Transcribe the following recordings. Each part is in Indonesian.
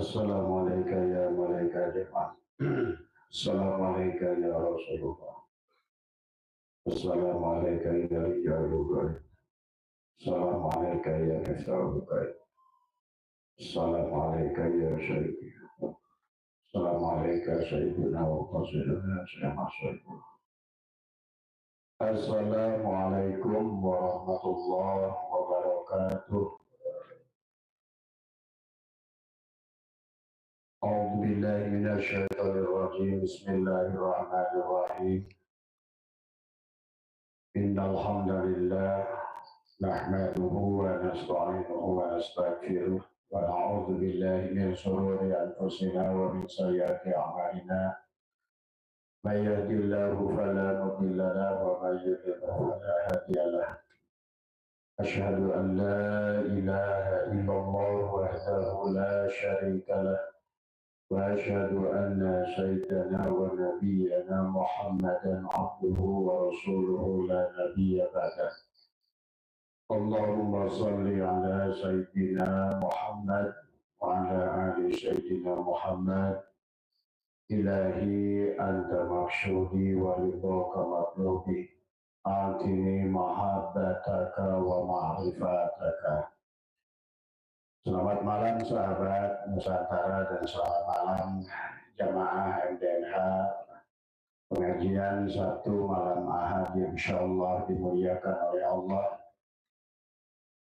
Assalamualaikum ya malaikat jemaah. Assalamualaikum ya Rasulullah. Assalamualaikum ya Rijal Ghaib. Assalamualaikum ya Miftahul Ghaib. Assalamualaikum ya Syekh. Assalamualaikum Sayyidina wa Qasidina Syekh Syekh. Assalamualaikum warahmatullahi wabarakatuh. أعوذ بالله من الشيطان الرجيم بسم الله الرحمن الرحيم إن الحمد لله نحمده ونستعينه ونستغفره ونعوذ بالله من شرور أنفسنا ومن سيئات أعمالنا من يهد الله فلا مضل له ومن يضلل فلا هادي له أشهد أن لا إله إلا الله وحده لا شريك له وأشهد أن سيدنا ونبينا محمدا عبده ورسوله لا نبي بعده اللهم صل على سيدنا محمد وعلى آل سيدنا محمد إلهي أنت مقصودي ورضاك مطلوبي أعطني محبتك ومعرفتك. Selamat malam sahabat Nusantara dan selamat malam jamaah MDNH pengajian Sabtu malam Ahad yang insyaallah dimuliakan oleh Allah.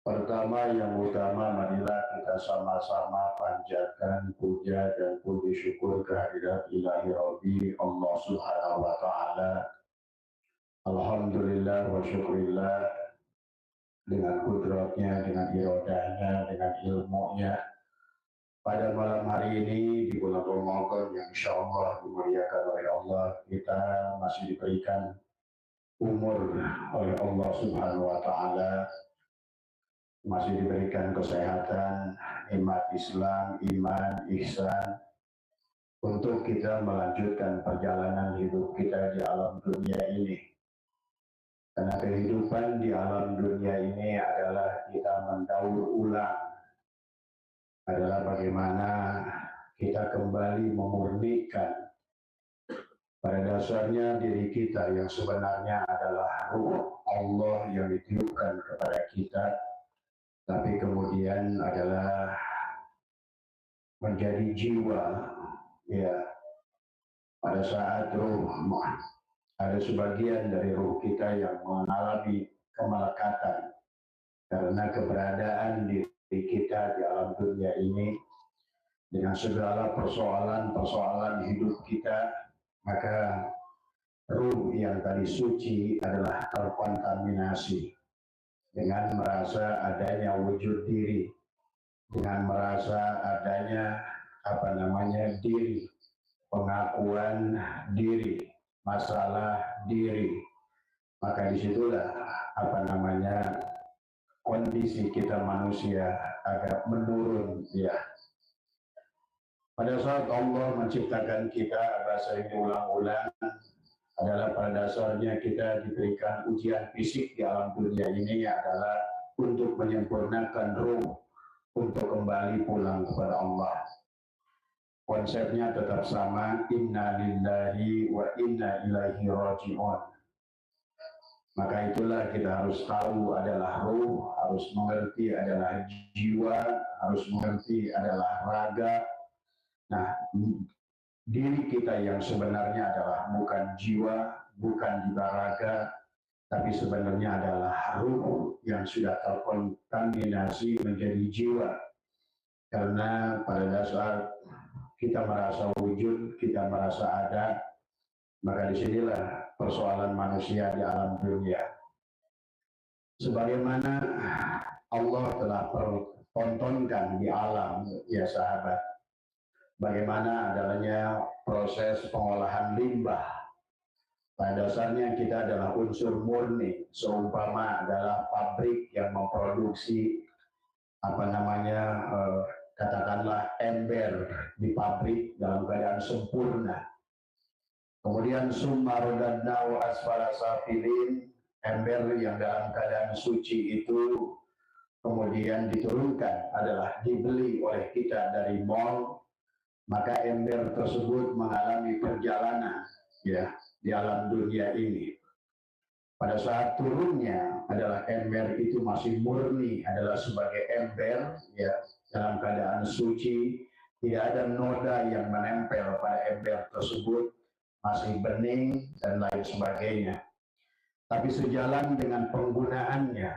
Pertama yang utama marilah kita sama-sama panjatkan puja dan puji syukur kehadirat Ilahi Rabbi Allah Subhanahu wa Ta'ala. Alhamdulillah wa syukurillah, dengan kudratnya, dengan irodahnya, dengan ilmunya. Pada malam hari ini di bulan Ramadan yang insya Allah dimuliakan oleh Allah, kita masih diberikan umur oleh Allah Subhanahu wa Ta'ala, masih diberikan kesehatan, nikmat Islam, iman, ihsan, untuk kita melanjutkan perjalanan hidup kita di alam dunia ini. Karena kehidupan di alam dunia ini adalah kita mendaur ulang, adalah bagaimana kita kembali memurnikan pada dasarnya diri kita yang sebenarnya adalah ruh Allah yang ditiupkan kepada kita, tapi kemudian adalah menjadi jiwa. Ya, pada saat ruh ada sebagian dari ruh kita yang mengalami kemelekatan karena keberadaan diri kita di alam dunia ini dengan segala persoalan-persoalan hidup kita, maka ruh yang tadi suci adalah terkontaminasi dengan merasa adanya wujud diri, dengan merasa adanya diri, pengakuan diri, masalah diri, maka disitulah kondisi kita manusia agak menurun. Ya, pada saat Allah menciptakan kita, bahasa ini ulang-ulang adalah pada dasarnya kita diberikan ujian fisik di alam dunia ini adalah untuk menyempurnakan ruh, untuk kembali pulang kepada Allah. Konsepnya tetap sama, inna lillahi wa inna ilaihi raji'un. Maka itulah kita harus tahu adalah ruh, harus mengerti adalah jiwa, harus mengerti adalah raga. Nah, diri kita yang sebenarnya adalah bukan jiwa, bukan juga raga, tapi sebenarnya adalah ruh yang sudah terkontaminasi menjadi jiwa. Karena pada dasar kita merasa wujud, kita merasa ada, maka disinilah persoalan manusia di alam dunia. Sebagaimana Allah telah pertontonkan di alam, ya sahabat, bagaimana adanya proses pengolahan limbah. Pada dasarnya kita adalah unsur murni, seumpama adalah pabrik yang memproduksi katakanlah ember di pabrik dalam keadaan sempurna. Kemudian summa radadnahu asfala safilin, ember yang dalam keadaan suci itu kemudian diturunkan adalah dibeli oleh kita dari mall, maka ember tersebut mengalami perjalanan ya di alam dunia ini. Pada saat turunnya adalah ember itu masih murni, adalah sebagai ember ya dalam keadaan suci, tidak ada noda yang menempel pada ember tersebut, masih bening dan lain sebagainya. Tapi sejalan dengan penggunaannya,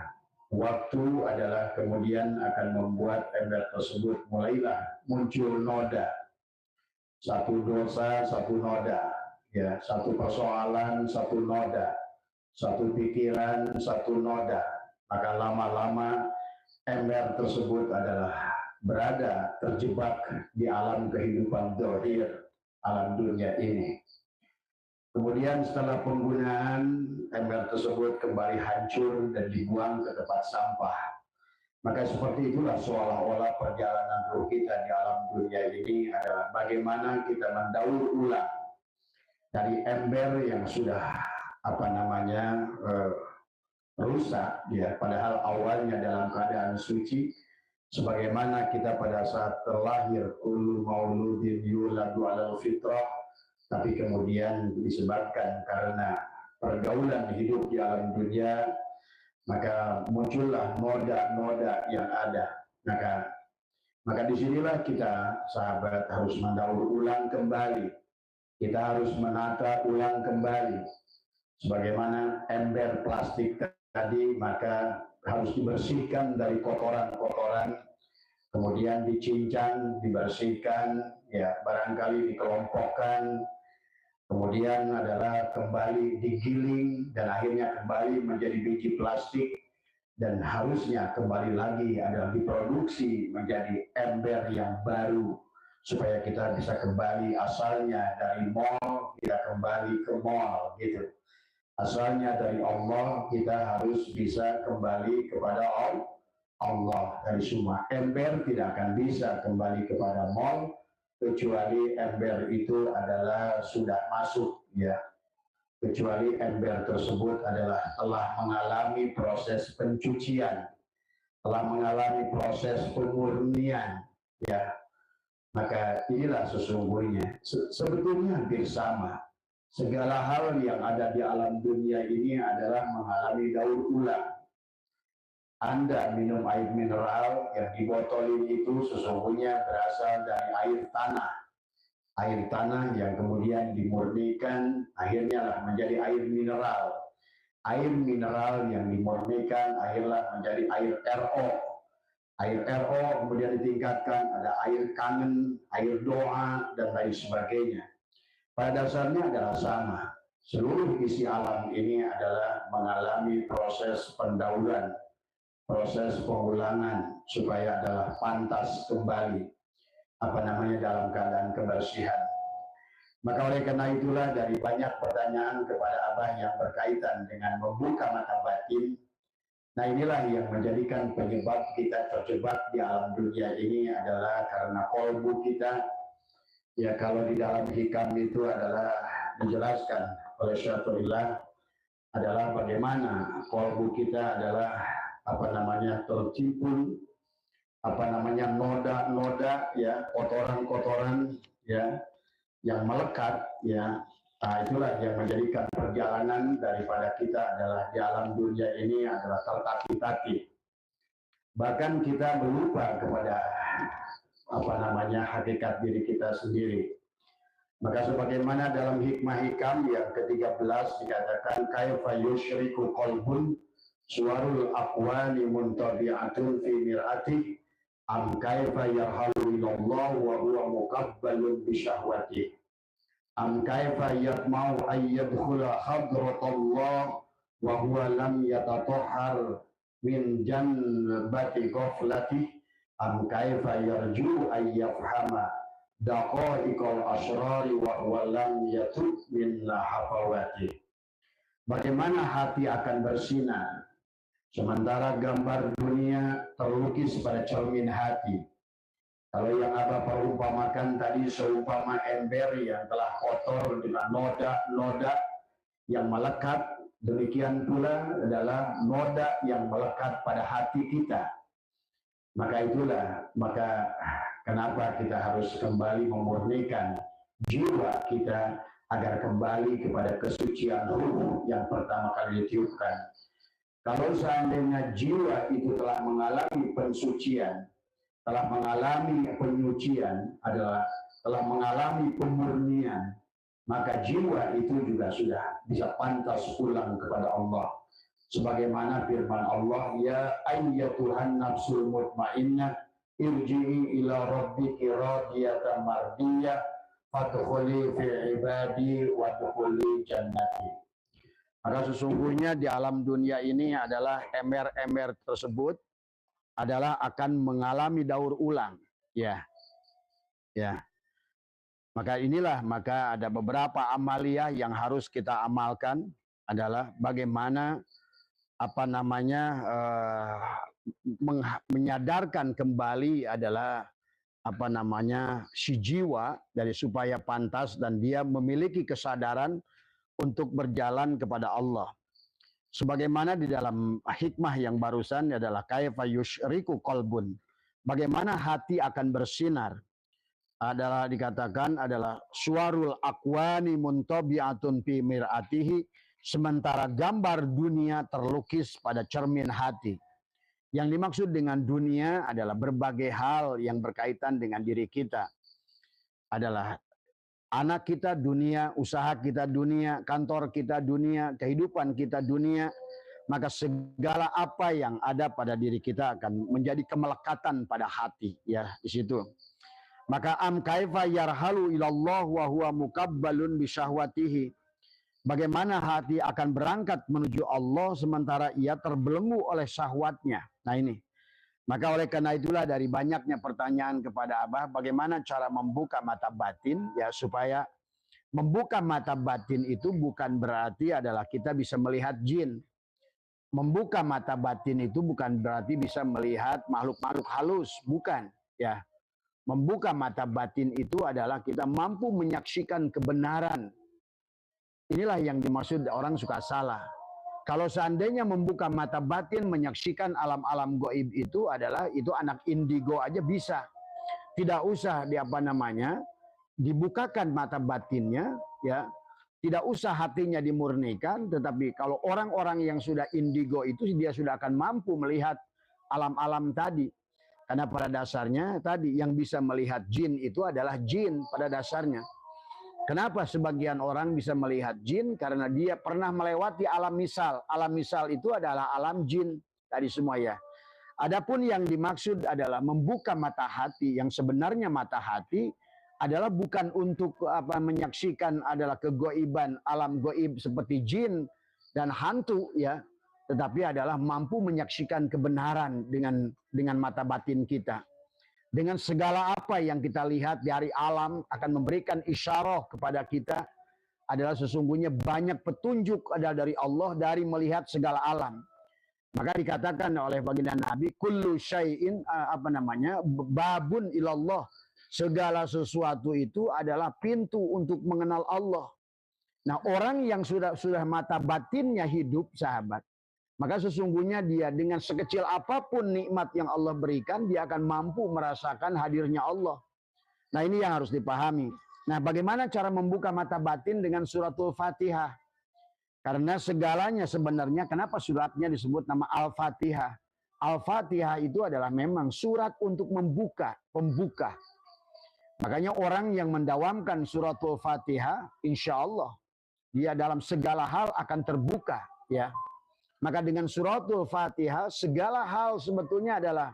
waktu adalah kemudian akan membuat ember tersebut mulailah muncul noda. Satu dosa, satu noda, ya, satu persoalan, satu noda, satu pikiran, satu noda. Maka lama-lama ember tersebut adalah berada terjebak di alam kehidupan zahir, alam dunia ini. Kemudian setelah penggunaan, ember tersebut kembali hancur dan dibuang ke tempat sampah. Maka seperti itulah seolah-olah perjalanan ruh kita di alam dunia ini adalah bagaimana kita mendaur ulang dari ember yang sudah rusak ya, padahal awalnya dalam keadaan suci, sebagaimana kita pada saat terlahir kullu mauludin yuladu alal fitrah, tapi kemudian disebabkan karena pergaulan hidup di alam dunia, maka muncullah noda-noda yang ada. Maka disinilah kita sahabat harus mendaur ulang kembali. Kita harus menata ulang kembali. Sebagaimana ember plastik tadi, maka harus dibersihkan dari kotoran-kotoran, kemudian dicincang, dibersihkan, ya barangkali dikelompokkan, kemudian adalah kembali digiling dan akhirnya kembali menjadi biji plastik, dan harusnya kembali lagi adalah diproduksi menjadi ember yang baru supaya kita bisa kembali asalnya dari mall, kita kembali ke mall gitu. Asalnya dari Allah, kita harus bisa kembali kepada Allah. Dari semua ember tidak akan bisa kembali kepada mall kecuali ember itu adalah sudah masuk ya, kecuali ember tersebut adalah telah mengalami proses pencucian, telah mengalami proses pemurnian ya. Maka inilah sesungguhnya sebetulnya hampir sama. Segala hal yang ada di alam dunia ini adalah mengalami daur ulang. Anda minum air mineral yang dibotolin itu sesungguhnya berasal dari air tanah. Air tanah yang kemudian dimurnikan akhirnya menjadi air mineral. Air mineral yang dimurnikan akhirnya menjadi air RO. Air RO kemudian ditingkatkan, ada air kangen, air doa, dan lain sebagainya. Pada dasarnya adalah sama. Seluruh isi alam ini adalah mengalami proses pendauran, proses pengulangan supaya adalah pantas kembali dalam keadaan kebersihan. Maka oleh karena itulah dari banyak pertanyaan kepada Abah yang berkaitan dengan membuka mata batin, nah inilah yang menjadikan penyebab kita terjebak di alam dunia ini adalah karena kolbu kita. Ya, kalau di dalam hikam itu adalah dijelaskan oleh Syafi'illah adalah bagaimana kolbu kita adalah tertimbun noda-noda ya, kotoran-kotoran ya yang melekat ya. Nah, itulah yang menjadikan perjalanan daripada kita adalah di alam dunia ini adalah tertati-tati. Bahkan kita melupa kepada hakikat diri kita sendiri. Maka sebagaimana dalam hikmah hikam yang ke-13 dikatakan kaifa yusyriku qalbun suwarul aqwani muntabi'atun fi mir'ati am kaifa yarhalu ilallah wa huwa muqabbalun bi syahwati am kaifa yatma'u ay yadkhula hadratallah wa huwa lam yatatahhar min jannati ghaflati am kaifa yarju ay yafhama daqaiqal asrari wa huwa lam yatub min hafawati. Bagaimana hati akan bersinar sementara gambar dunia terlukis pada cermin hati. Kalau yang Abah perumpamakan tadi seumpama ember yang telah kotor dengan noda-noda yang melekat, demikian pula adalah noda yang melekat pada hati kita. Maka kenapa kita harus kembali memurnikan jiwa kita agar kembali kepada kesucian ruh yang pertama kali ditiupkan. Kalau seandainya jiwa itu telah mengalami pensucian, telah mengalami penyucian, telah mengalami pemurnian, maka jiwa itu juga sudah bisa pantas pulang kepada Allah. Sebagaimana firman Allah, ya ayyatuhan nafsul mutmainnah irji'i ila rabbiki radiyatan mardiyah fadkhuli fi ibadi wadkhuli jannati. Maka sesungguhnya di alam dunia ini adalah ember-ember tersebut adalah akan mengalami daur ulang, ya. Maka ada beberapa amalia yang harus kita amalkan adalah bagaimana menyadarkan kembali adalah si jiwa dari supaya pantas dan dia memiliki kesadaran untuk berjalan kepada Allah. Sebagaimana di dalam hikmah yang barusan adalah kaifa yusyriku qalbun. Bagaimana hati akan bersinar. Adalah dikatakan adalah suarul akwani muntabi'atun fi mir'atihi, sementara gambar dunia terlukis pada cermin hati. Yang dimaksud dengan dunia adalah berbagai hal yang berkaitan dengan diri kita. Adalah anak kita dunia, usaha kita dunia, kantor kita dunia, kehidupan kita dunia. Maka segala apa yang ada pada diri kita akan menjadi kemelekatan pada hati, ya, di situ. Maka kaifa yarhalu ilallah wa huwa mukabbalun bi syahwatihi. Bagaimana hati akan berangkat menuju Allah sementara ia terbelenggu oleh syahwatnya. Nah ini. Maka oleh karena itulah dari banyaknya pertanyaan kepada Abah, bagaimana cara membuka mata batin, ya, supaya membuka mata batin itu bukan berarti adalah kita bisa melihat jin. Membuka mata batin itu bukan berarti bisa melihat makhluk-makhluk halus, bukan, ya. Membuka mata batin itu adalah kita mampu menyaksikan kebenaran. Inilah yang dimaksud orang suka salah. Kalau seandainya membuka mata batin menyaksikan alam-alam gaib itu adalah itu anak indigo aja bisa. Tidak usah dibukakan mata batinnya, ya. Tidak usah hatinya dimurnikan, tetapi kalau orang-orang yang sudah indigo itu dia sudah akan mampu melihat alam-alam tadi. Karena pada dasarnya tadi yang bisa melihat jin itu adalah jin pada dasarnya. Kenapa sebagian orang bisa melihat jin? Karena dia pernah melewati alam misal. Alam misal itu adalah alam jin tadi semua, ya. Adapun yang dimaksud adalah membuka mata hati, yang sebenarnya mata hati adalah bukan untuk menyaksikan adalah kegoiban alam goib seperti jin dan hantu, ya. Tetapi adalah mampu menyaksikan kebenaran dengan mata batin kita. Dengan segala apa yang kita lihat dari alam akan memberikan isyarah kepada kita adalah sesungguhnya banyak petunjuk adalah dari Allah dari melihat segala alam. Maka dikatakan oleh baginda Nabi, kullu syai'in babun ilallah. Segala sesuatu itu adalah pintu untuk mengenal Allah. Nah, orang yang sudah mata batinnya hidup, sahabat, maka sesungguhnya dia dengan sekecil apapun nikmat yang Allah berikan, dia akan mampu merasakan hadirnya Allah. Nah ini yang harus dipahami. Nah bagaimana cara membuka mata batin dengan suratul Fatihah? Karena segalanya sebenarnya, kenapa suratnya disebut nama Al-Fatihah? Al-Fatihah itu adalah memang surat untuk pembuka. Makanya orang yang mendawamkan suratul Fatihah, insya Allah dia dalam segala hal akan terbuka, ya. Maka dengan suratul Fatihah segala hal sebetulnya adalah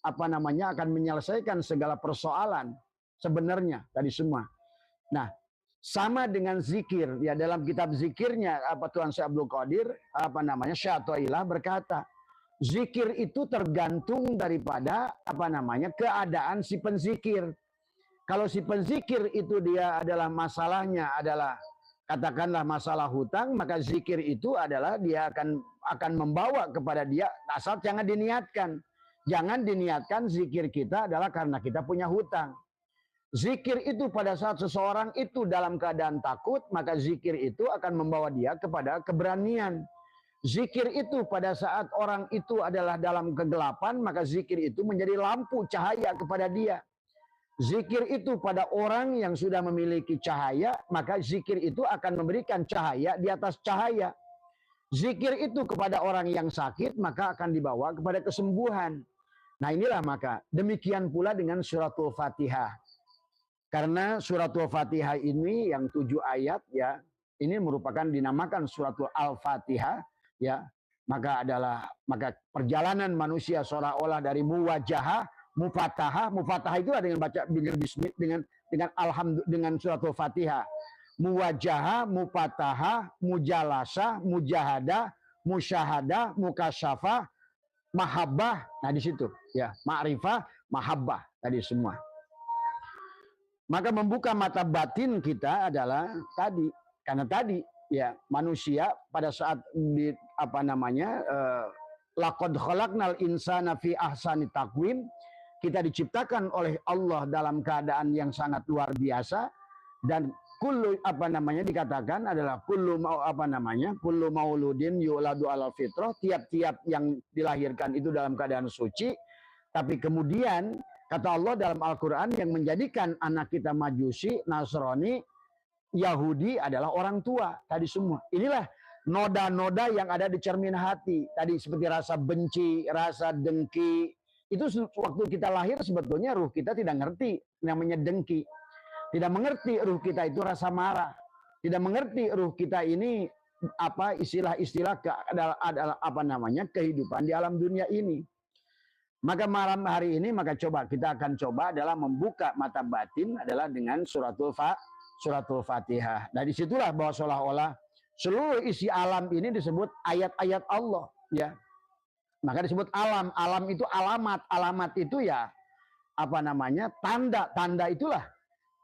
akan menyelesaikan segala persoalan sebenarnya tadi semua. Nah, sama dengan zikir, ya, dalam kitab zikirnya Tuan Syekh Abdul Qadir Syekh Athaillah berkata, zikir itu tergantung daripada keadaan si penzikir. Kalau si penzikir itu dia adalah masalahnya adalah katakanlah masalah hutang, maka zikir itu adalah dia akan membawa kepada dia, asal jangan diniatkan. Jangan diniatkan zikir kita adalah karena kita punya hutang. Zikir itu pada saat seseorang itu dalam keadaan takut, maka zikir itu akan membawa dia kepada keberanian. Zikir itu pada saat orang itu adalah dalam kegelapan, maka zikir itu menjadi lampu cahaya kepada dia. Zikir itu pada orang yang sudah memiliki cahaya, maka zikir itu akan memberikan cahaya di atas cahaya. Zikir itu kepada orang yang sakit, maka akan dibawa kepada kesembuhan. Nah inilah maka demikian pula dengan suratul Fatihah. Karena suratul Fatihah ini yang 7 ayat ya, ini merupakan dinamakan suratul Al-Fatihah ya. Maka perjalanan manusia seolah-olah dari muwajahah, mufatahah itu dengan baca dengan suratul Fatihah. Muwajahah, mufatahah, mujalasah, mujahadah, musyahadah, mukasyafah, mahabbah. Nah di situ ya, ma'rifah, mahabbah tadi semua. Maka membuka mata batin kita adalah tadi, karena tadi ya manusia pada saat laqad khalaqnal insana fi ahsani taqwim, kita diciptakan oleh Allah dalam keadaan yang sangat luar biasa, dan kullu dikatakan adalah kullu mauludin yuladu alal fitrah, tiap-tiap yang dilahirkan itu dalam keadaan suci. Tapi kemudian kata Allah dalam Al-Qur'an yang menjadikan anak kita Majusi, Nasrani, Yahudi adalah orang tua tadi semua. Inilah noda-noda yang ada di cermin hati. Tadi seperti rasa benci, rasa dengki. Itu waktu kita lahir sebetulnya ruh kita tidak ngerti namanya dengki. Tidak mengerti ruh kita itu rasa marah. Tidak mengerti ruh kita ini apa istilah-istilah adalah kehidupan di alam dunia ini. Maka malam hari ini coba kita akan coba adalah membuka mata batin adalah dengan suratul Fatihah. Nah disitulah bahwa seolah-olah seluruh isi alam ini disebut ayat-ayat Allah ya. Maka disebut alam. Alam itu alamat. Alamat itu ya tanda itulah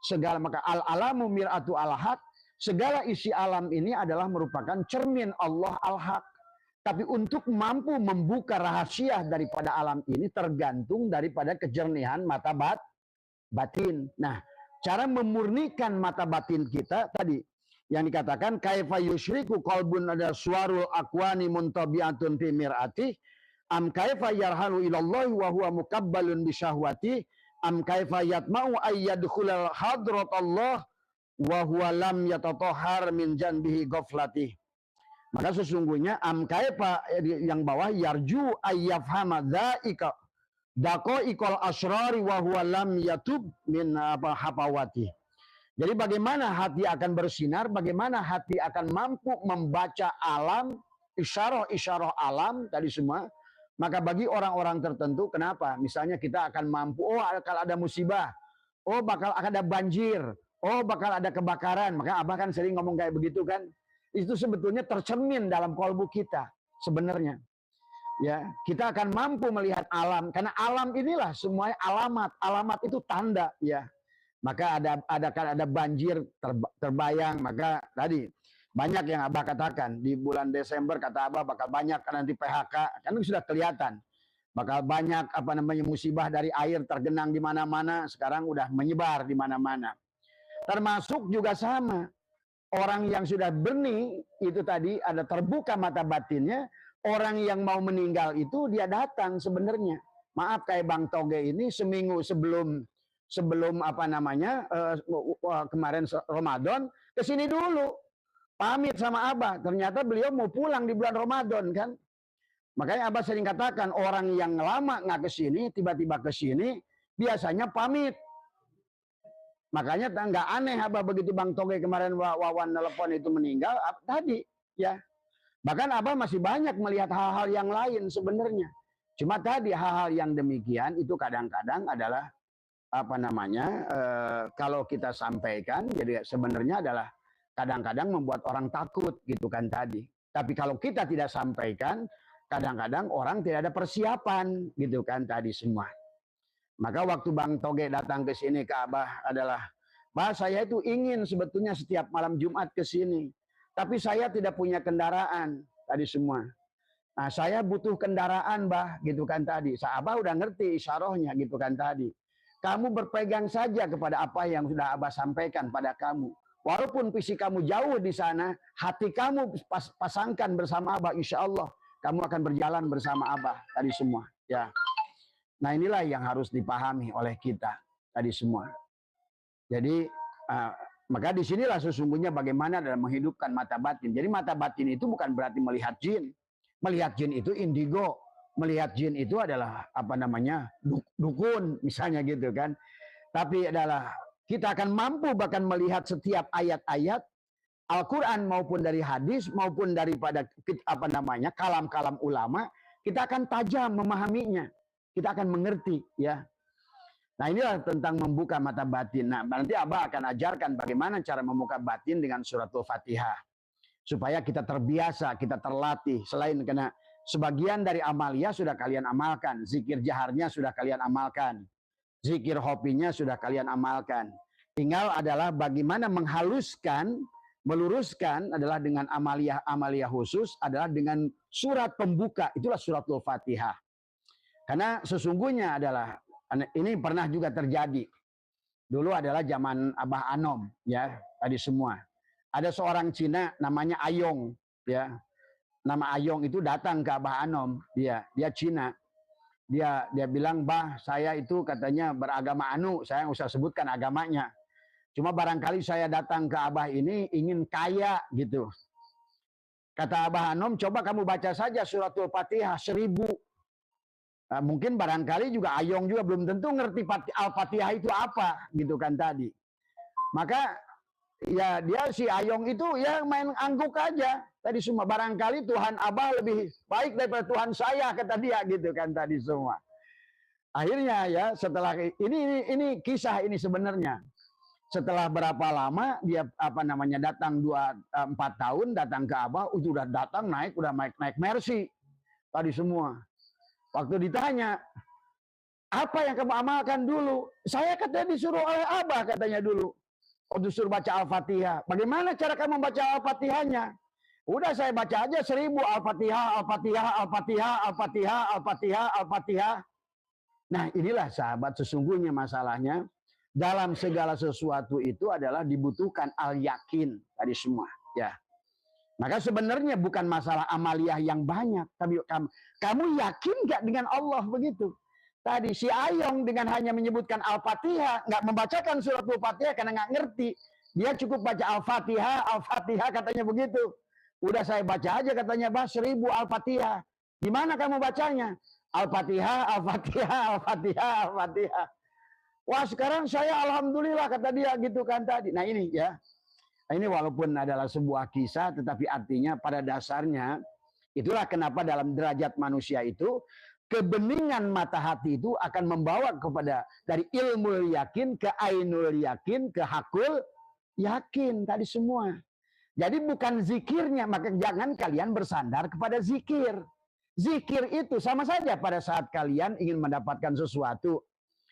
segala. Maka al-alamu mir'atu al-haq, segala isi alam ini adalah merupakan cermin Allah al-haq. Tapi untuk mampu membuka rahasia daripada alam ini tergantung daripada kejernihan mata batin. Nah, cara memurnikan mata batin kita tadi yang dikatakan kaifa yusyriku qalbun ada suarul akwani muntabi'atun fi mir'ati am kaifa yarhalu ilallahi wa huwa mukabbalun bi syahwati am kaifa yatma'u ayyadkhulal hadrat Allah wa huwa lam yatatahhar min janbihi ghaflati. Maka sesungguhnya am kaifa yang bawah yarju ayyafhama dzaika daqaiqal asrari wa huwa lam yatub min hafawati. Jadi bagaimana hati akan bersinar, bagaimana hati akan mampu membaca alam, isyarah-isyarah alam tadi semua. Maka bagi orang-orang tertentu, kenapa? Misalnya kita akan mampu, kalau ada musibah, bakal ada banjir, bakal ada kebakaran. Maka Abah kan sering ngomong kayak begitu kan. Itu sebetulnya tercermin dalam kalbu kita sebenarnya. Ya, kita akan mampu melihat alam karena alam inilah semuanya alamat. Alamat itu tanda ya. Maka ada banjir terbayang, maka tadi banyak yang Abah katakan di bulan Desember kata Abah bakal banyak nanti PHK, kan itu sudah kelihatan. Bakal banyak musibah dari air tergenang di mana-mana, sekarang udah menyebar di mana-mana. Termasuk juga sama. Orang yang sudah benih itu tadi ada terbuka mata batinnya, orang yang mau meninggal itu dia datang sebenarnya. Maaf kayak Bang Toge ini seminggu sebelum kemarin Ramadan kesini dulu pamit sama Abah. Ternyata beliau mau pulang di bulan Ramadan kan. Makanya Abah sering katakan orang yang lama nggak kesini tiba-tiba kesini biasanya pamit. Makanya nggak aneh Abah begitu Bang Toge kemarin Wawan telepon itu meninggal tadi ya. Bahkan Abah masih banyak melihat hal-hal yang lain sebenarnya. Cuma tadi hal-hal yang demikian itu kadang-kadang adalah kalau kita sampaikan jadi sebenarnya adalah kadang-kadang membuat orang takut gitu kan tadi. Tapi kalau kita tidak sampaikan kadang-kadang orang tidak ada persiapan gitu kan tadi semua. Maka waktu Bang Toge datang ke sini ke Abah adalah, "Bah, saya itu ingin sebetulnya setiap malam Jumat ke sini. Tapi saya tidak punya kendaraan." Tadi semua. Nah, saya butuh kendaraan, Bah, gitu kan tadi. Abah udah ngerti isyarahnya gitu kan tadi. Kamu berpegang saja kepada apa yang sudah Abah sampaikan pada kamu. Walaupun fisik kamu jauh di sana, hati kamu pasangkan bersama Abah, insya Allah kamu akan berjalan bersama Abah tadi semua. Ya. Nah inilah yang harus dipahami oleh kita tadi semua. Jadi maka disinilah sesungguhnya bagaimana dalam menghidupkan mata batin. Jadi mata batin itu bukan berarti melihat jin. Melihat jin itu indigo. Melihat jin itu adalah apa namanya dukun misalnya gitu kan. Tapi adalah kita akan mampu bahkan melihat setiap ayat-ayat Al-Quran maupun dari hadis maupun daripada apa namanya kalam-kalam ulama, kita akan tajam memahaminya, kita akan mengerti ya. Nah inilah tentang membuka mata batin. Nah nanti Abah akan ajarkan bagaimana cara membuka batin dengan suratul Fatihah supaya kita terbiasa, kita terlatih. Selain karena sebagian dari amalia sudah kalian amalkan, zikir jaharnya sudah kalian amalkan. Zikir hobinya sudah kalian amalkan. Tinggal adalah bagaimana menghaluskan, meluruskan adalah dengan amalia khusus adalah dengan surat pembuka. Itulah suratul Fatihah. Karena sesungguhnya adalah ini pernah juga terjadi. Dulu adalah zaman Abah Anom ya, tadi semua. Ada seorang Cina namanya Ayong ya. Nama Ayong itu datang ke Abah Anom, dia Cina. Dia bilang, "Bah, saya itu katanya beragama anu, saya nggak usah sebutkan agamanya. Cuma barangkali saya datang ke Abah ini ingin kaya gitu." Kata Abah Anom, "Coba kamu baca saja suratul Fatihah 1000." Nah, mungkin barangkali juga Ayong juga belum tentu ngerti Al-Fatihah itu apa gitu kan tadi. Maka ya dia si Ayong itu ya main angguk aja. Tadi semua barangkali Tuhan Abah lebih baik daripada Tuhan saya kata dia gitu kan tadi semua. Akhirnya ya setelah ini kisah ini sebenarnya. Setelah berapa lama dia apa namanya datang 4 tahun datang ke Abah, udah datang naik Mercy tadi semua. Waktu ditanya, "Apa yang kamu amalkan dulu?" "Saya katanya disuruh oleh Abah katanya dulu. Untuk suruh baca Al-Fatihah." "Bagaimana cara kamu baca Al-Fatihahnya?" "Udah saya baca aja 1000 Al-Fatihah, Al-Fatihah, Al-Fatihah, Al-Fatihah, Al-Fatihah, Al-Fatihah." Nah inilah sahabat sesungguhnya masalahnya. Dalam segala sesuatu itu adalah dibutuhkan al-yakin tadi semua. Ya. Maka sebenarnya bukan masalah amaliyah yang banyak. Tapi kamu yakin nggak dengan Allah begitu? Tadi si Ayong dengan hanya menyebutkan Al-Fatihah, nggak membacakan suratul Fatihah karena nggak ngerti. Dia cukup baca Al-Fatihah, Al-Fatihah katanya begitu. Udah saya baca aja katanya, "Bah, 1000 Al-Fatihah." "Gimana kamu bacanya?" "Al-Fatihah, Al-Fatihah, Al-Fatihah, Al-Fatihah." "Wah sekarang saya alhamdulillah," kata dia gitu kan tadi. Nah ini ya. Ini walaupun adalah sebuah kisah, tetapi artinya pada dasarnya itulah kenapa dalam derajat manusia itu kebeningan mata hati itu akan membawa kepada dari ilmu yakin ke ainul yakin ke hakul yakin tadi semua. Jadi bukan zikirnya, maka jangan kalian bersandar kepada zikir. Zikir itu sama saja pada saat kalian ingin mendapatkan sesuatu.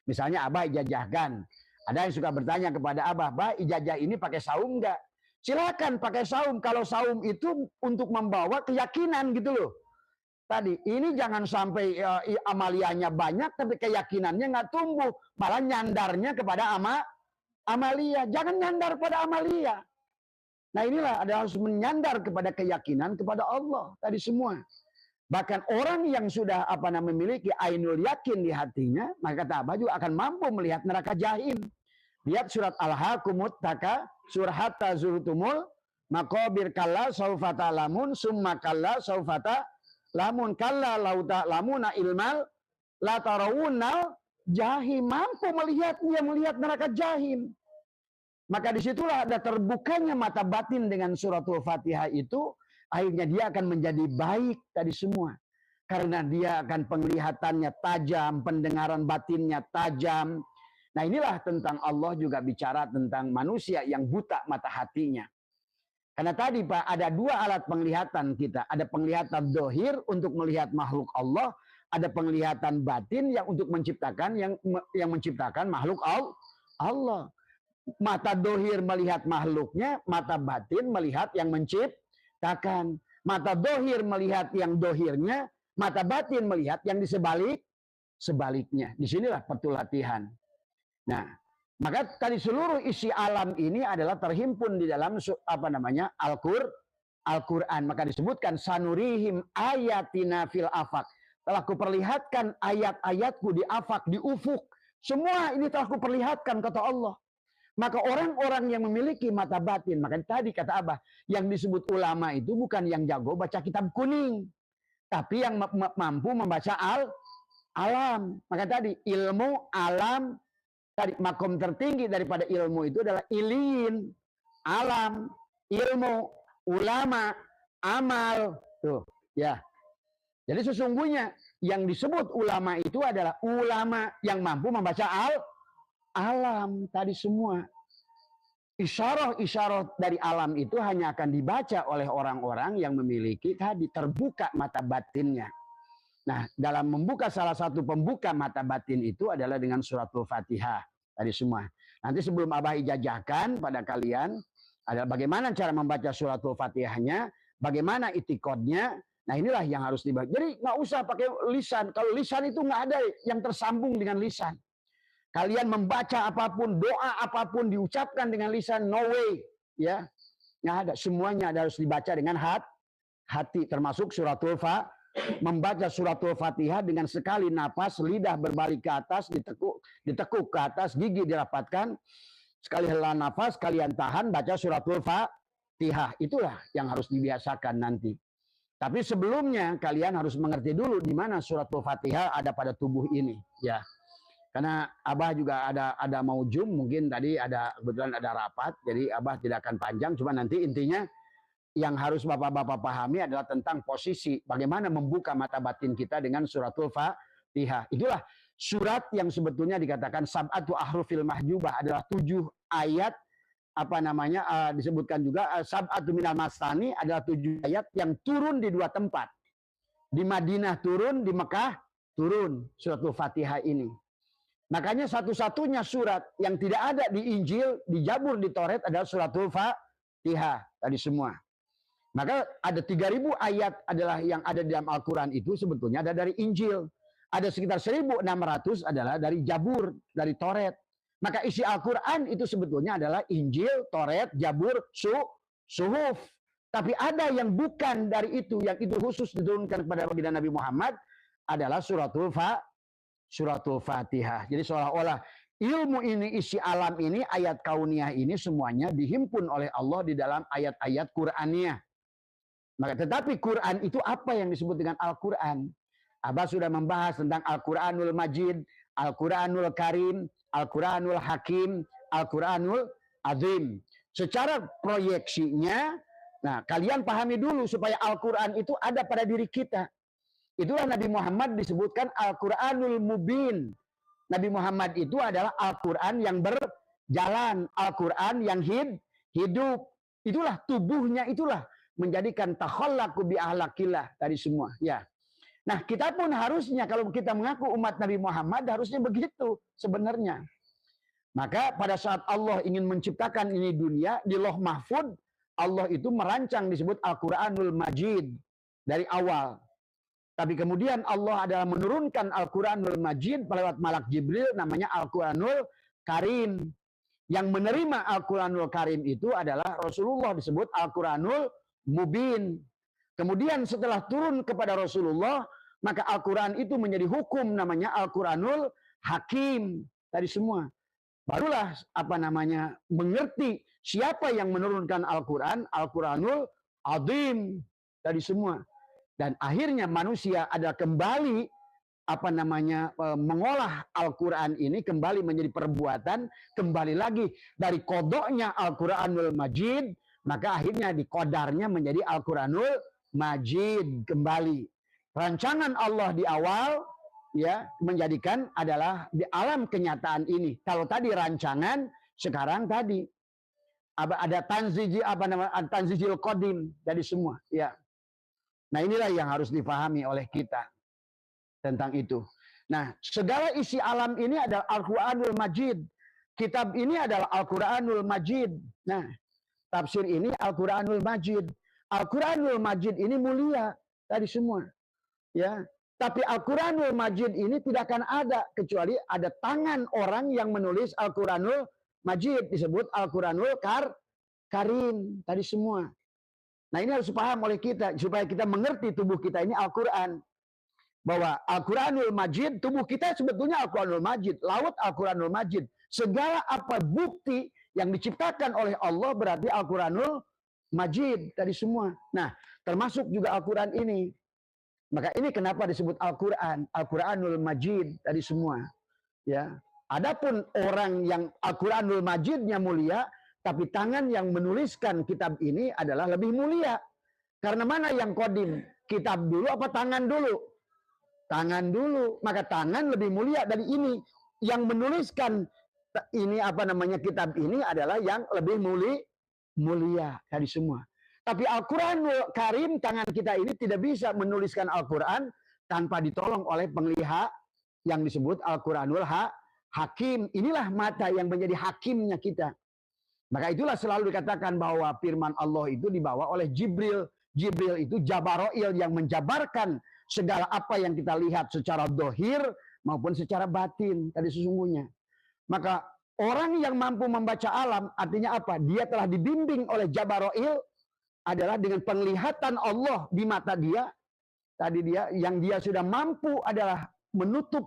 Misalnya Abah ijazahkan. Ada yang suka bertanya kepada Abah, "Bah, ijazah ini pakai saum enggak?" Silakan pakai saum. Kalau saum itu untuk membawa keyakinan gitu loh. Tadi ini jangan sampai amaliyahnya banyak tapi keyakinannya nggak tumbuh, malah nyandarnya kepada amalia. Jangan nyandar pada amalia. Nah inilah ada harus menyandar kepada keyakinan kepada Allah tadi semua. Bahkan orang yang sudah memiliki ainul yakin di hatinya, maka kata Abah juga akan mampu melihat neraka jahim. Lihat surat Al-Hakumut Taka, surah hatta zurtumul maqabir kalla saufa ta'lamun summa kalla saufa ta'lamun kalla lau ta'lamuna ilmal la tarawunnal jahim. Mampu melihat neraka jahim. Maka disitulah ada terbukanya mata batin dengan suratul Fatihah itu, akhirnya dia akan menjadi baik tadi semua. Karena dia akan penglihatannya tajam, pendengaran batinnya tajam. Nah inilah tentang Allah juga bicara tentang manusia yang buta mata hatinya. Karena tadi Pak ada 2 alat penglihatan kita. Ada penglihatan dohir untuk melihat makhluk Allah. Ada penglihatan batin yang untuk menciptakan yang menciptakan makhluk Allah. Mata dohir melihat makhluknya, mata batin melihat yang menciptakan. Mata dohir melihat yang dohirnya, mata batin melihat yang sebaliknya. Disinilah perlu latihan. Nah, Maka tadi seluruh isi alam ini adalah terhimpun di dalam Al-Quran. Maka disebutkan sanurihim ayatina fil afak. Telah kuperlihatkan ayat-ayatku di afak, di ufuk. Semua ini telah kuperlihatkan, kata Allah. Maka orang-orang yang memiliki mata batin, maka tadi kata Abah, yang disebut ulama itu bukan yang jago baca kitab kuning, tapi yang mampu membaca alam. Maka tadi ilmu alam, tadi makom tertinggi daripada ilmu itu adalah ilin, alam, ilmu, ulama, amal. Tuh, ya. Jadi sesungguhnya yang disebut ulama itu adalah ulama yang mampu membaca alam tadi semua. Isyarah-isyarah dari alam itu hanya akan dibaca oleh orang-orang yang memiliki tadi terbuka mata batinnya. Nah, dalam membuka salah satu pembuka mata batin itu adalah dengan suratul Fatihah tadi semua. Nanti sebelum Abah ijazahkan pada kalian adalah bagaimana cara membaca suratul Fatihahnya, bagaimana itikodnya. Nah, inilah yang harus dibaca. Jadi nggak usah pakai lisan. Kalau lisan itu nggak ada yang tersambung dengan lisan. Kalian membaca apapun, doa apapun diucapkan dengan lisan, no way, ya. Nggak ada. Semuanya harus dibaca dengan hati, termasuk suratul Fatihah. Membaca suratul Fatihah dengan sekali napas, lidah berbalik ke atas, ditekuk ke atas, gigi dirapatkan, sekali hela nafas, kalian tahan, baca suratul Fatihah. Itulah yang harus dibiasakan nanti. Tapi sebelumnya kalian harus mengerti dulu di mana suratul Fatihah ada pada tubuh ini, ya. Karena Abah juga ada mau Zoom, mungkin tadi kebetulan ada rapat, jadi Abah tidak akan panjang, cuma nanti intinya yang harus Bapak-bapak pahami adalah tentang posisi bagaimana membuka mata batin kita dengan suratul Fatihah. Itulah surat yang sebetulnya dikatakan sab'atu ahrufil mahjubah, adalah 7 ayat disebutkan juga sab'atu minal masani, adalah 7 ayat yang turun di 2 tempat. Di Madinah turun, di Mekah turun suratul Fatihah ini. Makanya satu-satunya surat yang tidak ada di Injil, di Zabur, di Taurat adalah suratul Fatihah tadi semua. Maka ada 3.000 ayat adalah yang ada di dalam Al-Quran itu sebetulnya ada dari Injil. Ada sekitar 1.600 adalah dari Zabur, dari Taurat. Maka isi Al-Quran itu sebetulnya adalah Injil, Taurat, Zabur, Suhuf. Tapi ada yang bukan dari itu, yang itu khusus diturunkan kepada baginda Nabi Muhammad adalah suratul Fatihah. Jadi seolah-olah ilmu ini, isi alam ini, ayat kauniyah ini semuanya dihimpun oleh Allah di dalam ayat-ayat Qur'aniyah. Maka tetapi Quran itu apa yang disebut dengan Al-Quran? Abah sudah membahas tentang Al-Quranul Majid, Al-Quranul Karim, Al-Quranul Hakim, Al-Quranul Azim. Secara proyeksinya, nah kalian pahami dulu supaya Al-Quran itu ada pada diri kita. Itulah Nabi Muhammad disebutkan Al-Quranul Mubin. Nabi Muhammad itu adalah Al-Quran yang berjalan, Al-Quran yang hidup. Itulah tubuhnya, itulah menjadikan takhallaqu bi ahlakillah dari semua, ya. Nah, kita pun harusnya kalau kita mengaku umat Nabi Muhammad harusnya begitu sebenarnya. Maka pada saat Allah ingin menciptakan ini dunia di Lauh Mahfud, Allah itu merancang disebut Al-Quranul Majid dari awal. Tapi kemudian Allah adalah menurunkan Al-Quranul Majid lewat Malak Jibril, namanya Al-Quranul Karim. Yang menerima Al-Quranul Karim itu adalah Rasulullah, disebut Al-Quranul Mubin. Kemudian setelah turun kepada Rasulullah, maka Al-Quran itu menjadi hukum, namanya Al-Quranul Hakim tadi semua. Barulah mengerti siapa yang menurunkan Al-Quran, Al-Quranul Azim tadi semua. Dan akhirnya manusia adalah kembali mengolah Al-Quran ini kembali menjadi perbuatan, kembali lagi dari kodoknya Al-Quranul Majid, maka akhirnya dikodarnya menjadi Al-Quranul Majid kembali. Rancangan Allah di awal, ya, menjadikan adalah di alam kenyataan ini. Kalau tadi rancangan, sekarang tadi ada tanzijil qadim dari semua, ya. Nah, inilah yang harus dipahami oleh kita tentang itu. Nah, segala isi alam ini adalah Al-Quranul Majid. Kitab ini adalah Al-Quranul Majid. Nah, tafsir ini Al-Quranul Majid. Al-Quranul Majid ini mulia tadi semua. Ya, Tapi Al-Quranul Majid ini tidak akan ada kecuali ada tangan orang yang menulis Al-Quranul Majid, disebut Al-Quranul Karim tadi semua. Nah, ini harus dipaham oleh kita supaya kita mengerti tubuh kita ini Al-Quran. Bahwa Al-Quranul Majid, tubuh kita sebetulnya Al-Quranul Majid, laut Al-Quranul Majid. Segala apa bukti yang diciptakan oleh Allah berarti Al-Quranul Majid tadi semua. Nah, termasuk juga Al-Quran ini. Maka ini kenapa disebut Al-Quran, Al-Quranul Majid tadi semua. Ya, adapun orang yang Al-Quranul Majidnya mulia, tapi tangan yang menuliskan kitab ini adalah lebih mulia. Karena mana yang kodim? Kitab dulu apa tangan dulu? Tangan dulu. Maka tangan lebih mulia dari ini. Yang menuliskan ini kitab ini adalah yang lebih mulia dari semua. Tapi Al-Quranul Karim, tangan kita ini tidak bisa menuliskan Al-Quran tanpa ditolong oleh penglihat yang disebut Al-Quranul Hakim. Inilah mata yang menjadi hakimnya kita. Maka itulah selalu dikatakan bahwa firman Allah itu dibawa oleh Jibril. Jibril itu Jabaroil yang menjabarkan segala apa yang kita lihat secara dohir maupun secara batin tadi sesungguhnya. Maka orang yang mampu membaca alam artinya apa? Dia telah dibimbing oleh Jabaroil adalah dengan penglihatan Allah di mata dia. Tadi yang dia sudah mampu adalah menutup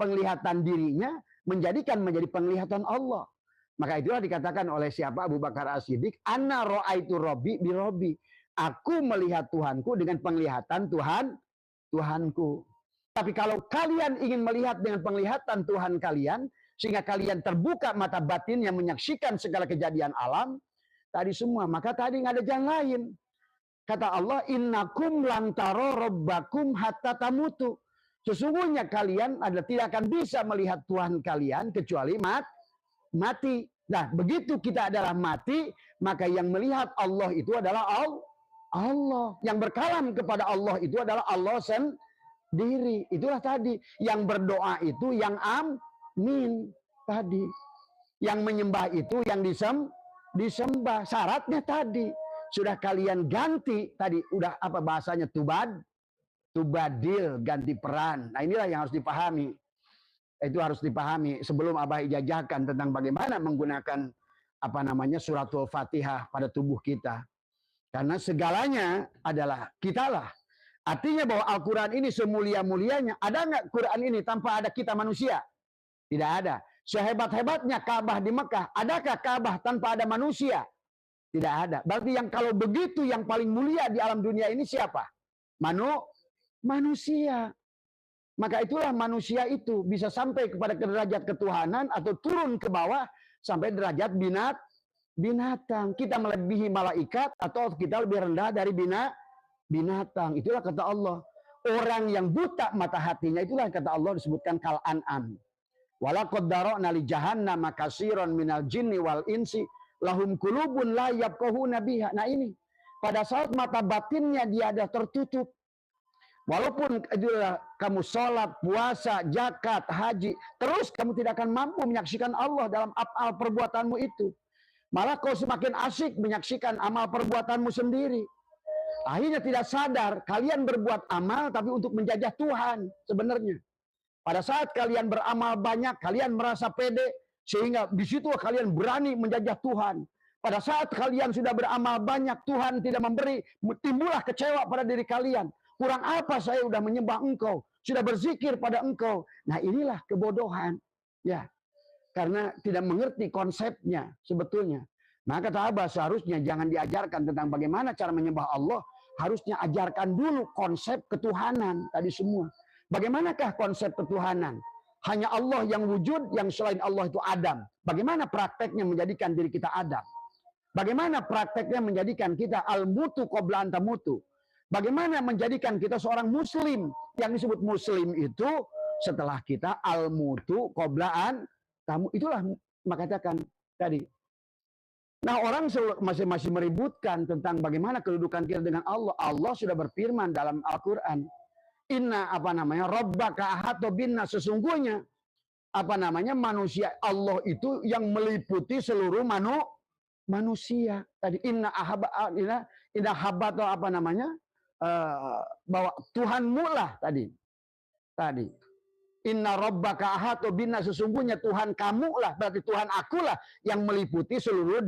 penglihatan dirinya menjadi penglihatan Allah. Maka itulah dikatakan oleh siapa? Abu Bakar As-Siddiq, "Ana ra'aitu Rabbi bi Rabbi." Aku melihat Tuhanku dengan penglihatan Tuhanku. Tapi kalau kalian ingin melihat dengan penglihatan Tuhan kalian, sehingga kalian terbuka mata batin yang menyaksikan segala kejadian alam, tadi semua, maka tadi nggak ada jalan lain. Kata Allah, innakum lan taro rabbakum hatta tamutu. Sesungguhnya kalian adalah tidak akan bisa melihat Tuhan kalian kecuali mati. Nah, begitu kita adalah mati, maka yang melihat Allah itu adalah Allah. Yang berkalam kepada Allah itu adalah Allah sendiri. Itulah tadi. Yang berdoa itu yang amin tadi. Yang menyembah itu yang disembah. Syaratnya tadi sudah kalian ganti tadi, udah apa bahasanya, tubadil, ganti peran. Nah, inilah yang harus dipahami. Itu harus dipahami sebelum Abah ijazahkan tentang bagaimana menggunakan suratul Fatihah pada tubuh kita. Karena segalanya adalah kitalah. Artinya bahwa Al-Quran ini semulia-mulianya. Ada nggak Quran ini tanpa ada kita manusia? Tidak ada. Sehebat-hebatnya Ka'bah di Mekah, adakah Ka'bah tanpa ada manusia? Tidak ada. Berarti yang kalau begitu yang paling mulia di alam dunia ini siapa? Manusia. Maka itulah manusia itu bisa sampai kepada derajat ketuhanan atau turun ke bawah sampai derajat binatang. Kita melebihi malaikat atau kita lebih rendah dari binatang. Itulah kata Allah. Orang yang buta mata hatinya, itulah kata Allah disebutkan kal an'am. Walaqad dara'na li jahannama katsiran minal jinni wal insi lahum qulubun la yafqahuna biha. Nah ini, pada saat mata batinnya dia ada tertutup. Walaupun kamu sholat, puasa, zakat, haji, terus kamu tidak akan mampu menyaksikan Allah dalam amal perbuatanmu itu. Malah kau semakin asyik menyaksikan amal perbuatanmu sendiri. Akhirnya tidak sadar, kalian berbuat amal tapi untuk menjajah Tuhan sebenarnya. Pada saat kalian beramal banyak, kalian merasa pede, sehingga di situ kalian berani menjajah Tuhan. Pada saat kalian sudah beramal banyak, Tuhan tidak memberi, timbullah kecewa pada diri kalian. Kurang apa saya sudah menyembah engkau, sudah berzikir pada engkau. Nah inilah kebodohan. Ya, karena tidak mengerti konsepnya sebetulnya. Maka kata Abah, seharusnya jangan diajarkan tentang bagaimana cara menyembah Allah. Harusnya ajarkan dulu konsep ketuhanan tadi semua. Bagaimanakah konsep ketuhanan? Hanya Allah yang wujud, yang selain Allah itu Adam. Bagaimana prakteknya menjadikan diri kita Adam? Bagaimana prakteknya menjadikan kita al-mutu qabla an tamutu? Bagaimana menjadikan kita seorang muslim? Yang disebut muslim itu setelah kita al-mutu qabla an tamutu. Itulah makatakan tadi. Nah, orang masih meributkan tentang bagaimana kedudukan kita dengan Allah. Allah sudah berfirman dalam Al-Qur'an, inna rabbaka ahata binna, sesungguhnya manusia Allah itu yang meliputi seluruh manusia. Tadi inna habba atau bahwa Tuhanmu lah tadi. Inna rabbaka ahatu bina, sesungguhnya Tuhan kamu lah, berarti Tuhan akulah yang meliputi seluruh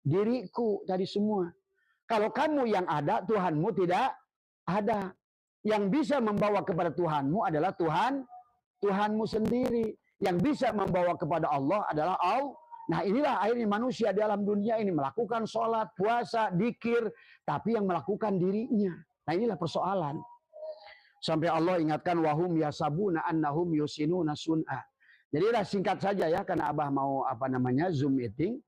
diriku tadi semua. Kalau kamu yang ada, Tuhanmu tidak ada. Yang bisa membawa kepada Tuhanmu adalah Tuhanmu sendiri. Yang bisa membawa kepada Allah adalah Allah. Nah inilah akhirnya manusia di alam dunia ini melakukan sholat, puasa, dzikir, tapi yang melakukan dirinya. Nah inilah persoalan. Sampai Allah ingatkan wahum yasabuna annahum yusinuna sun'a. Jadi singkat saja ya, karena Abah mau Zoom meeting.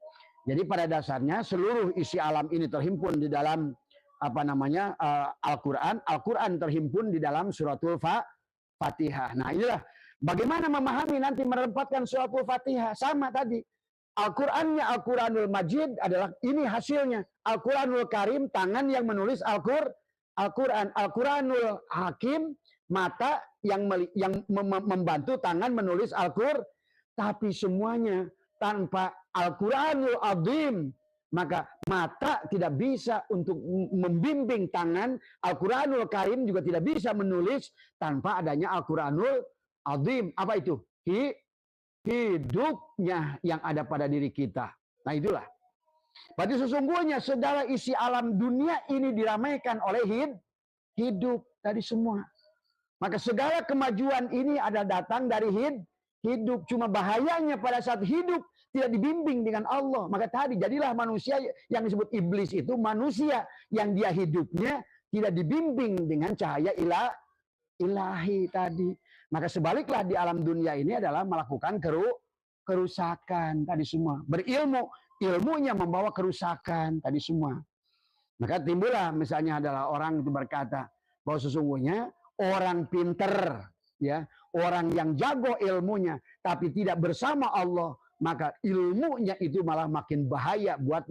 Jadi pada dasarnya seluruh isi alam ini terhimpun di dalam Al-Quran. Al-Quran terhimpun di dalam suratul Fatihah. Nah inilah bagaimana memahami nanti menempatkan suratul Fatihah. Sama tadi. Al-Qurannya Al-Quranul Majid adalah ini hasilnya. Al-Quranul Karim, tangan yang menulis Al-Quran. Al-Quranul Hakim, mata yang membantu tangan menulis Al-Quran. Tapi semuanya tanpa Al-Quranul Azim, maka mata tidak bisa untuk membimbing tangan. Al-Quranul Karim juga tidak bisa menulis tanpa adanya Al-Quranul Azim. Apa itu? Hidupnya yang ada pada diri kita. Nah itulah. Berarti sesungguhnya segala isi alam dunia ini diramaikan oleh hidup tadi semua. Maka segala kemajuan ini ada datang dari hidup. Cuma bahayanya pada saat hidup tidak dibimbing dengan Allah. Maka tadi jadilah manusia yang disebut iblis itu manusia yang dia hidupnya tidak dibimbing dengan cahaya ilahi tadi. Maka sebaliklah di alam dunia ini adalah melakukan kerusakan tadi semua. Berilmu, ilmunya membawa kerusakan tadi semua. Maka timbullah misalnya adalah orang itu berkata bahwa sesungguhnya orang pinter, ya, orang yang jago ilmunya tapi tidak bersama Allah, maka ilmunya itu malah makin bahaya buat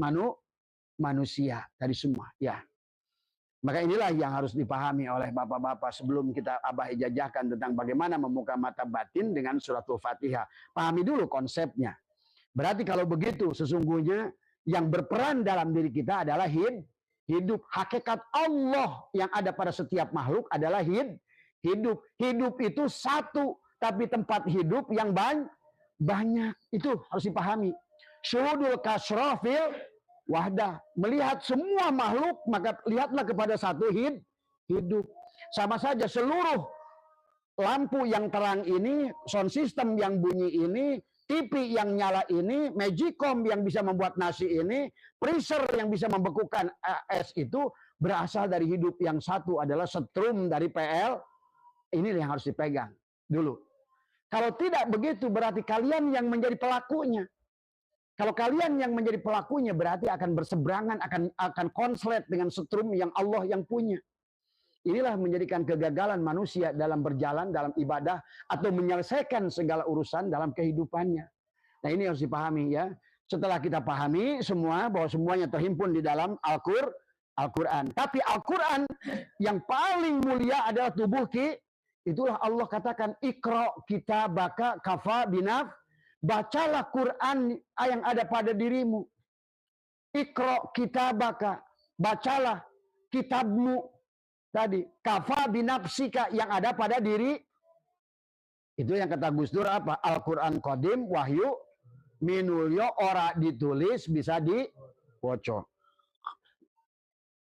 manusia tadi semua, ya. Maka inilah yang harus dipahami oleh bapak-bapak sebelum kita Abah jajahkan tentang bagaimana membuka mata batin dengan suratul Fatihah. Pahami dulu konsepnya. Berarti kalau begitu sesungguhnya yang berperan dalam diri kita adalah hidup. Hakikat Allah yang ada pada setiap makhluk adalah hidup. Hidup itu satu, tapi tempat hidup yang banyak. Itu harus dipahami. Syuhudul kasrofil wahdah. Melihat semua makhluk, maka lihatlah kepada satu hidup. Sama saja seluruh lampu yang terang ini, sound system yang bunyi ini, TV yang nyala ini, magicom yang bisa membuat nasi ini, freezer yang bisa membekukan es itu, berasal dari hidup yang satu adalah setrum dari PL. Ini yang harus dipegang dulu. Kalau tidak begitu berarti kalian yang menjadi pelakunya. Kalau kalian yang menjadi pelakunya berarti akan berseberangan, akan konslet dengan setrum yang Allah yang punya. Inilah menjadikan kegagalan manusia dalam berjalan, dalam ibadah, atau menyelesaikan segala urusan dalam kehidupannya. Nah ini harus dipahami ya. Setelah kita pahami semua, bahwa semuanya terhimpun di dalam Al-Quran. Tapi Al-Quran yang paling mulia adalah tubuh kita. Itulah Allah katakan, Iqra kitabaka kafa binaf. Bacalah Quran yang ada pada dirimu. Iqra kitabaka. Bacalah kitabmu. Tadi. Kafa binafsika yang ada pada diri. Itu yang kata Gus Dur apa? Al-Quran Qadim, wahyu, minulyo, ora ditulis, bisa dibocor.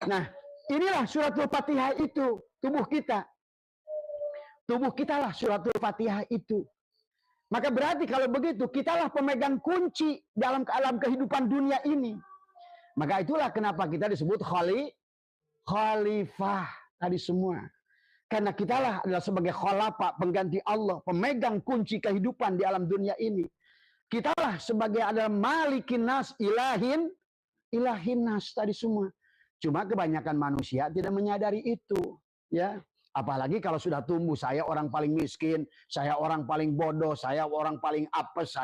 Nah, inilah suratul Fatihah itu. Tubuh kita. Tubuh kita lah suratul Fatihah itu. Maka berarti kalau begitu, kitalah pemegang kunci dalam kehidupan dunia ini. Maka itulah kenapa kita disebut khalifah tadi semua. Karena kitalah adalah sebagai khalafah, pengganti Allah, pemegang kunci kehidupan di alam dunia ini. Kitalah sebagai adalah malikin nas, ilahin nas tadi semua. Cuma kebanyakan manusia tidak menyadari itu, ya. Apalagi kalau sudah tumbuh, saya orang paling miskin, saya orang paling bodoh, saya orang paling apes,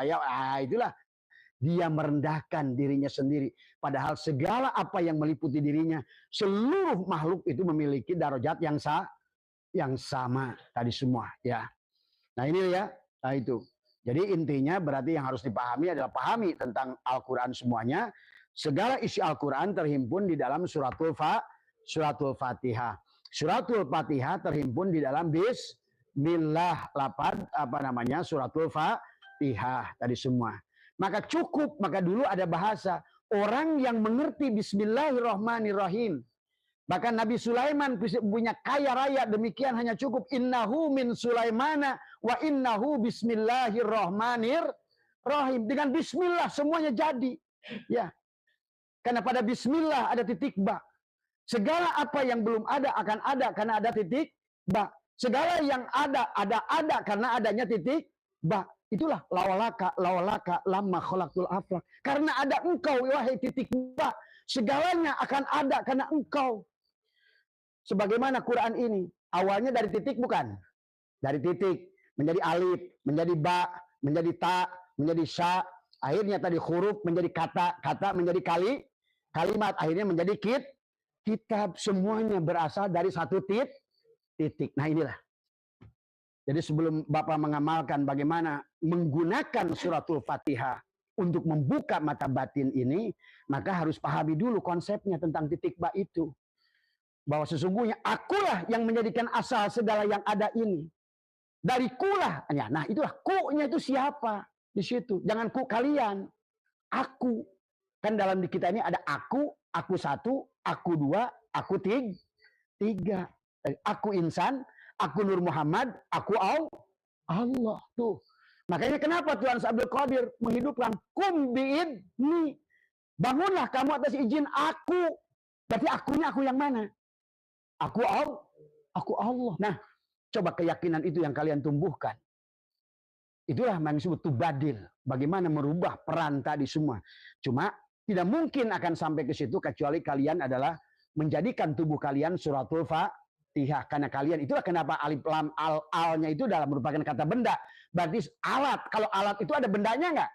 itulah. Dia merendahkan dirinya sendiri. Padahal segala apa yang meliputi dirinya, seluruh makhluk itu memiliki darajat yang sama tadi semua. Ya. Nah ini ya, nah itu. Jadi intinya berarti yang harus dipahami adalah pahami tentang Al-Quran semuanya. Segala isi Al-Quran terhimpun di dalam suratul Fatihah. Suratul Fatihah terhimpun di dalam bismillah, lapad suratul Fatihah tadi semua. Maka cukup, maka dulu ada bahasa orang yang mengerti bismillahirrahmanirrahim. Bahkan Nabi Sulaiman punya kaya raya demikian hanya cukup innahu min Sulaimana wa innahu bismillahirrahmanirrahim. Dengan bismillah semuanya jadi. Ya. Karena pada bismillah ada titik ba. Segala apa yang belum ada akan ada karena ada titik ba. Segala yang ada karena adanya titik ba. Itulah lawalaka lamma khalaqtul aflak. Karena ada engkau wahai titik ba. Segalanya akan ada karena engkau. Sebagaimana Quran ini awalnya dari titik bukan? Dari titik menjadi alif, menjadi ba, menjadi ta, menjadi sya. Akhirnya tadi huruf menjadi kata menjadi kalimat, akhirnya menjadi kitab. Semuanya berasal dari satu titik. Nah inilah. Jadi sebelum Bapak mengamalkan bagaimana menggunakan suratul Fatihah untuk membuka mata batin ini, maka harus pahami dulu konsepnya tentang titik ba itu. Bahwa sesungguhnya akulah yang menjadikan asal segala yang ada ini. Dari kulah. Nah itulah ku-nya itu siapa? Di situ. Jangan ku kalian. Aku. Kan dalam di kita ini ada aku satu, aku dua, aku tiga. Aku insan, aku Nur Muhammad, aku Allah. Tuh. Makanya kenapa Tuhan Abdul Qadir menghidupkan kum bi'idni. Bangunlah kamu atas izin aku. Berarti akunya aku yang mana? Aku Allah. Nah, coba keyakinan itu yang kalian tumbuhkan. Itulah yang disebut tubadil. Bagaimana merubah peran tadi semua. Cuma tidak mungkin akan sampai ke situ kecuali kalian adalah menjadikan tubuh kalian suratul Fatihah. Karena kalian itulah kenapa alif lam al-nya itu dalam merupakan kata benda. Berarti alat. Kalau alat itu ada bendanya nggak?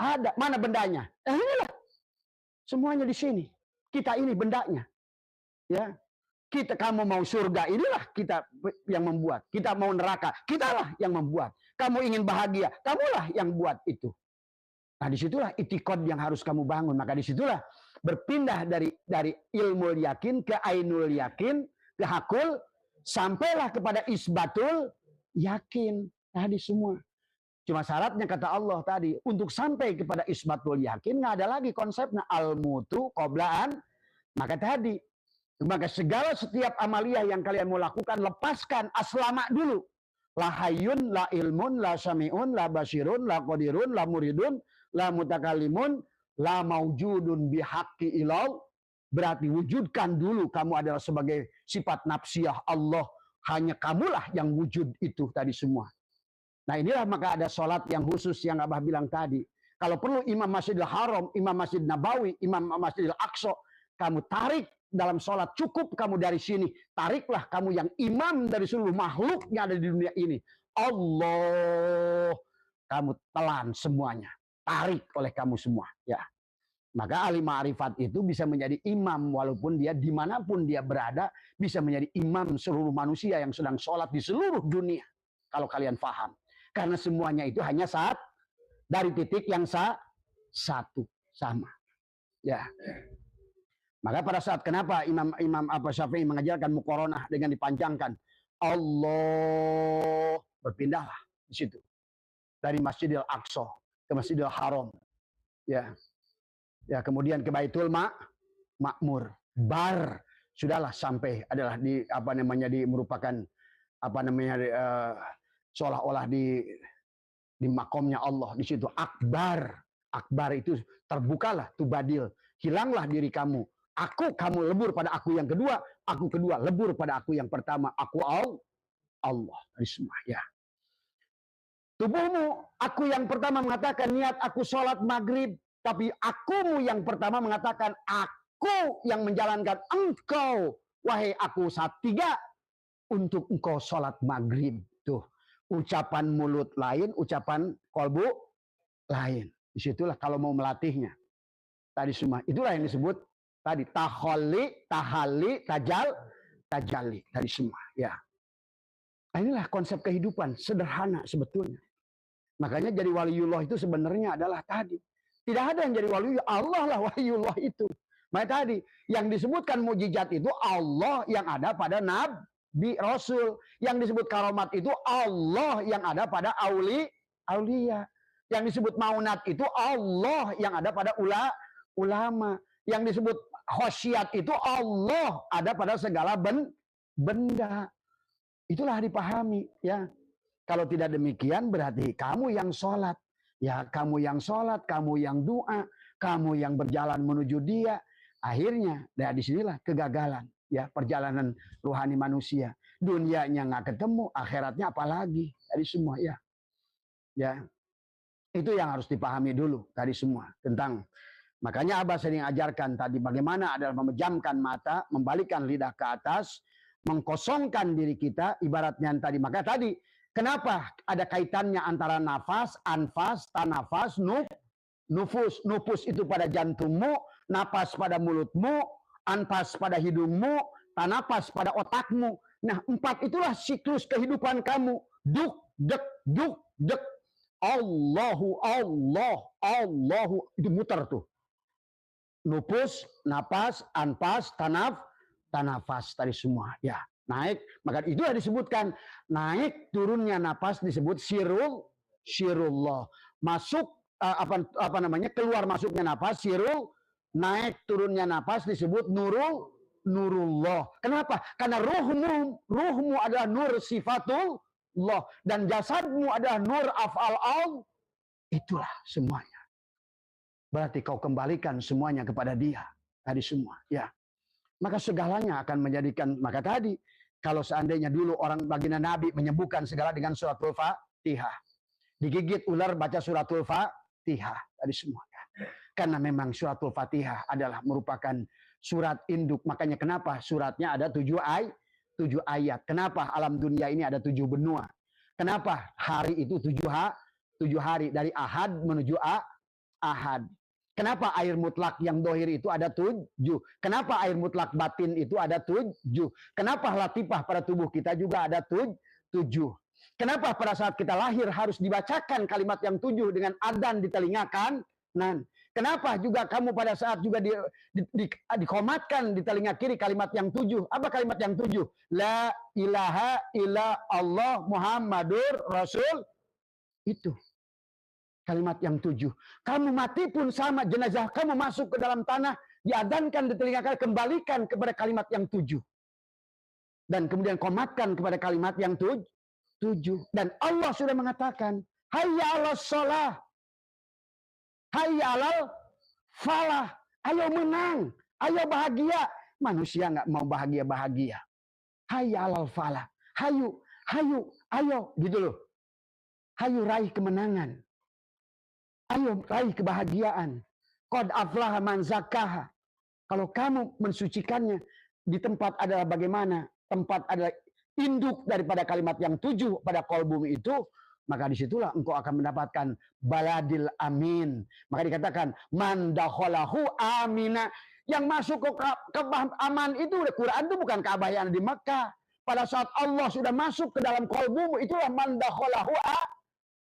Ada. Mana bendanya? Inilah. Semuanya di sini. Kita ini bendanya. Ya. Kamu mau surga, inilah kita yang membuat. Kita mau neraka, kitalah yang membuat. Kamu ingin bahagia, kamulah yang buat itu. Nah disitulah itikad yang harus kamu bangun. Maka disitulah berpindah dari ilmu yakin ke ainul yakin, ke hakul, sampailah kepada isbatul yakin. Tadi semua. Cuma syaratnya kata Allah tadi, untuk sampai kepada isbatul yakin, nggak ada lagi konsepnya al-mutu qoblaan. Maka tadi, maka setiap amalia yang kalian mau lakukan, lepaskan aslama dulu. La hayyun, la ilmun, la sami'un, la basirun, la qadirun, la muridun, la mutakalimun, la maujudun bihaqqi ilau. Berarti wujudkan dulu kamu adalah sebagai sifat nafsiyah Allah. Hanya kamulah yang wujud itu tadi semua. Nah inilah maka ada sholat yang khusus yang Abah bilang tadi. Kalau perlu Imam Masjidil Haram, Imam Masjid Nabawi, Imam Masjidil Aqsa, kamu tarik dalam sholat, cukup kamu dari sini. Tariklah kamu yang imam dari seluruh makhluk yang ada di dunia ini. Allah. Kamu telan semuanya. Tarik oleh kamu semua. Ya. Maka ahli ma'rifat itu bisa menjadi imam. Walaupun dia dimanapun dia berada. Bisa menjadi imam seluruh manusia yang sedang sholat di seluruh dunia. Kalau kalian paham. Karena semuanya itu hanya saat dari titik yang satu. Sama. Ya. Maka pada saat kenapa Imam Syafi'i mengajarkan muqaranah dengan dipanjangkan Allah, berpindahlah di situ dari Masjidil Aqsa ke Masjidil Haram, ya, kemudian ke Baitul Ma'mur, sudahlah sampai adalah di merupakan seolah-olah di makomnya Allah di situ. Akbar itu terbukalah tubadil, hilanglah diri kamu. Kamu lebur pada aku yang kedua, aku kedua lebur pada aku yang pertama, aku Allah. Bismillah, ya. Tubuhmu, aku yang pertama mengatakan niat aku sholat maghrib, tapi akumu yang pertama mengatakan aku yang menjalankan engkau, wahai aku tiga, untuk engkau sholat maghrib. Tuh, ucapan mulut lain, ucapan kolbu lain. Disitulah kalau mau melatihnya. Tadi semua, itulah yang disebut tadi tahalli, tajalli tadi semua, ya. Nah, inilah konsep kehidupan sederhana sebetulnya. Makanya jadi waliullah itu sebenarnya adalah tadi. Tidak ada yang jadi waliullah, Allah lah waliullah itu. Maka tadi yang disebutkan mukjizat itu Allah yang ada pada nabi rasul. Yang disebut karomat itu Allah yang ada pada aulia. Yang disebut maunat itu Allah yang ada pada ulama. Yang disebut khosyat itu Allah ada pada segala benda. Itulah dipahami ya. Kalau tidak demikian berarti kamu yang sholat. Ya kamu yang sholat, kamu yang doa, kamu yang berjalan menuju dia. Akhirnya dari disinilah kegagalan ya perjalanan rohani manusia. Dunianya nggak ketemu, akhiratnya apalagi dari semua ya. Ya itu yang harus dipahami dulu dari semua tentang. Makanya Abah sering ajarkan tadi bagaimana adalah memejamkan mata, membalikkan lidah ke atas, mengkosongkan diri kita ibaratnya tadi. Maka tadi kenapa ada kaitannya antara nafas, anfas, tanafas, nufus. Nufus itu pada jantungmu, napas pada mulutmu, anfas pada hidungmu, tanapas pada otakmu. Nah, 4 itulah siklus kehidupan kamu. Duk, dek, duk, dek. Allahu, itu muter tuh. Nufus, napas, anfas, tanafas tadi semua. Ya, naik. Maka itu disebutkan naik turunnya napas disebut sirullah. Masuk apa namanya? Keluar masuknya napas sirul, naik turunnya napas disebut nurullah. Kenapa? Karena ruhmu adalah nur sifatullah dan jasadmu adalah nur af'al. Itulah semuanya. Berarti kau kembalikan semuanya kepada dia. Tadi semua. Ya. Maka segalanya akan menjadikan. Maka tadi. Kalau seandainya dulu orang baginda Nabi menyembuhkan segala dengan suratul Fatihah. Digigit ular baca suratul Fatihah. Tadi semua. Ya. Karena memang suratul Fatihah adalah merupakan surat induk. Makanya kenapa suratnya ada 7 ayat. Kenapa alam dunia ini ada 7 benua. Kenapa hari itu 7 hari. Dari Ahad menuju Ahad. Kenapa air mutlak yang dohir itu ada 7? Kenapa air mutlak batin itu ada 7? Kenapa latifah pada tubuh kita juga ada 7? Kenapa pada saat kita lahir harus dibacakan kalimat yang 7 dengan adzan di telinga kanan? Kenapa juga kamu pada saat juga dikomatkan di telinga kiri kalimat yang 7? Apa kalimat yang 7? La ilaha illa Allah Muhammadur Rasul. Itu. Kalimat yang 7. Kamu mati pun sama, jenazah kamu masuk ke dalam tanah, diadankan di telinga kalian, kembalikan kepada kalimat yang 7. Dan kemudian komatkan kepada kalimat yang 7. Dan Allah sudah mengatakan, hayya 'alas shalah, hayya 'alal falah, ayo menang, ayo bahagia. Manusia nggak mau bahagia. Hayya 'alal falah, hayu, ayo, gitu loh. Hayu raih kemenangan. Ayo raih kebahagiaan. Qad aflaha man zakkaha. Kalau kamu mensucikannya, di tempat adalah bagaimana? Tempat adalah induk daripada kalimat yang 7 pada kolbu itu, maka disitulah engkau akan mendapatkan baladil amin. Maka dikatakan man dakhalahu amina. Yang masuk ke aman itu, Quran itu bukan Ka'bah yang di Mekah. Pada saat Allah sudah masuk ke dalam kolbumu, itulah man dakhalahu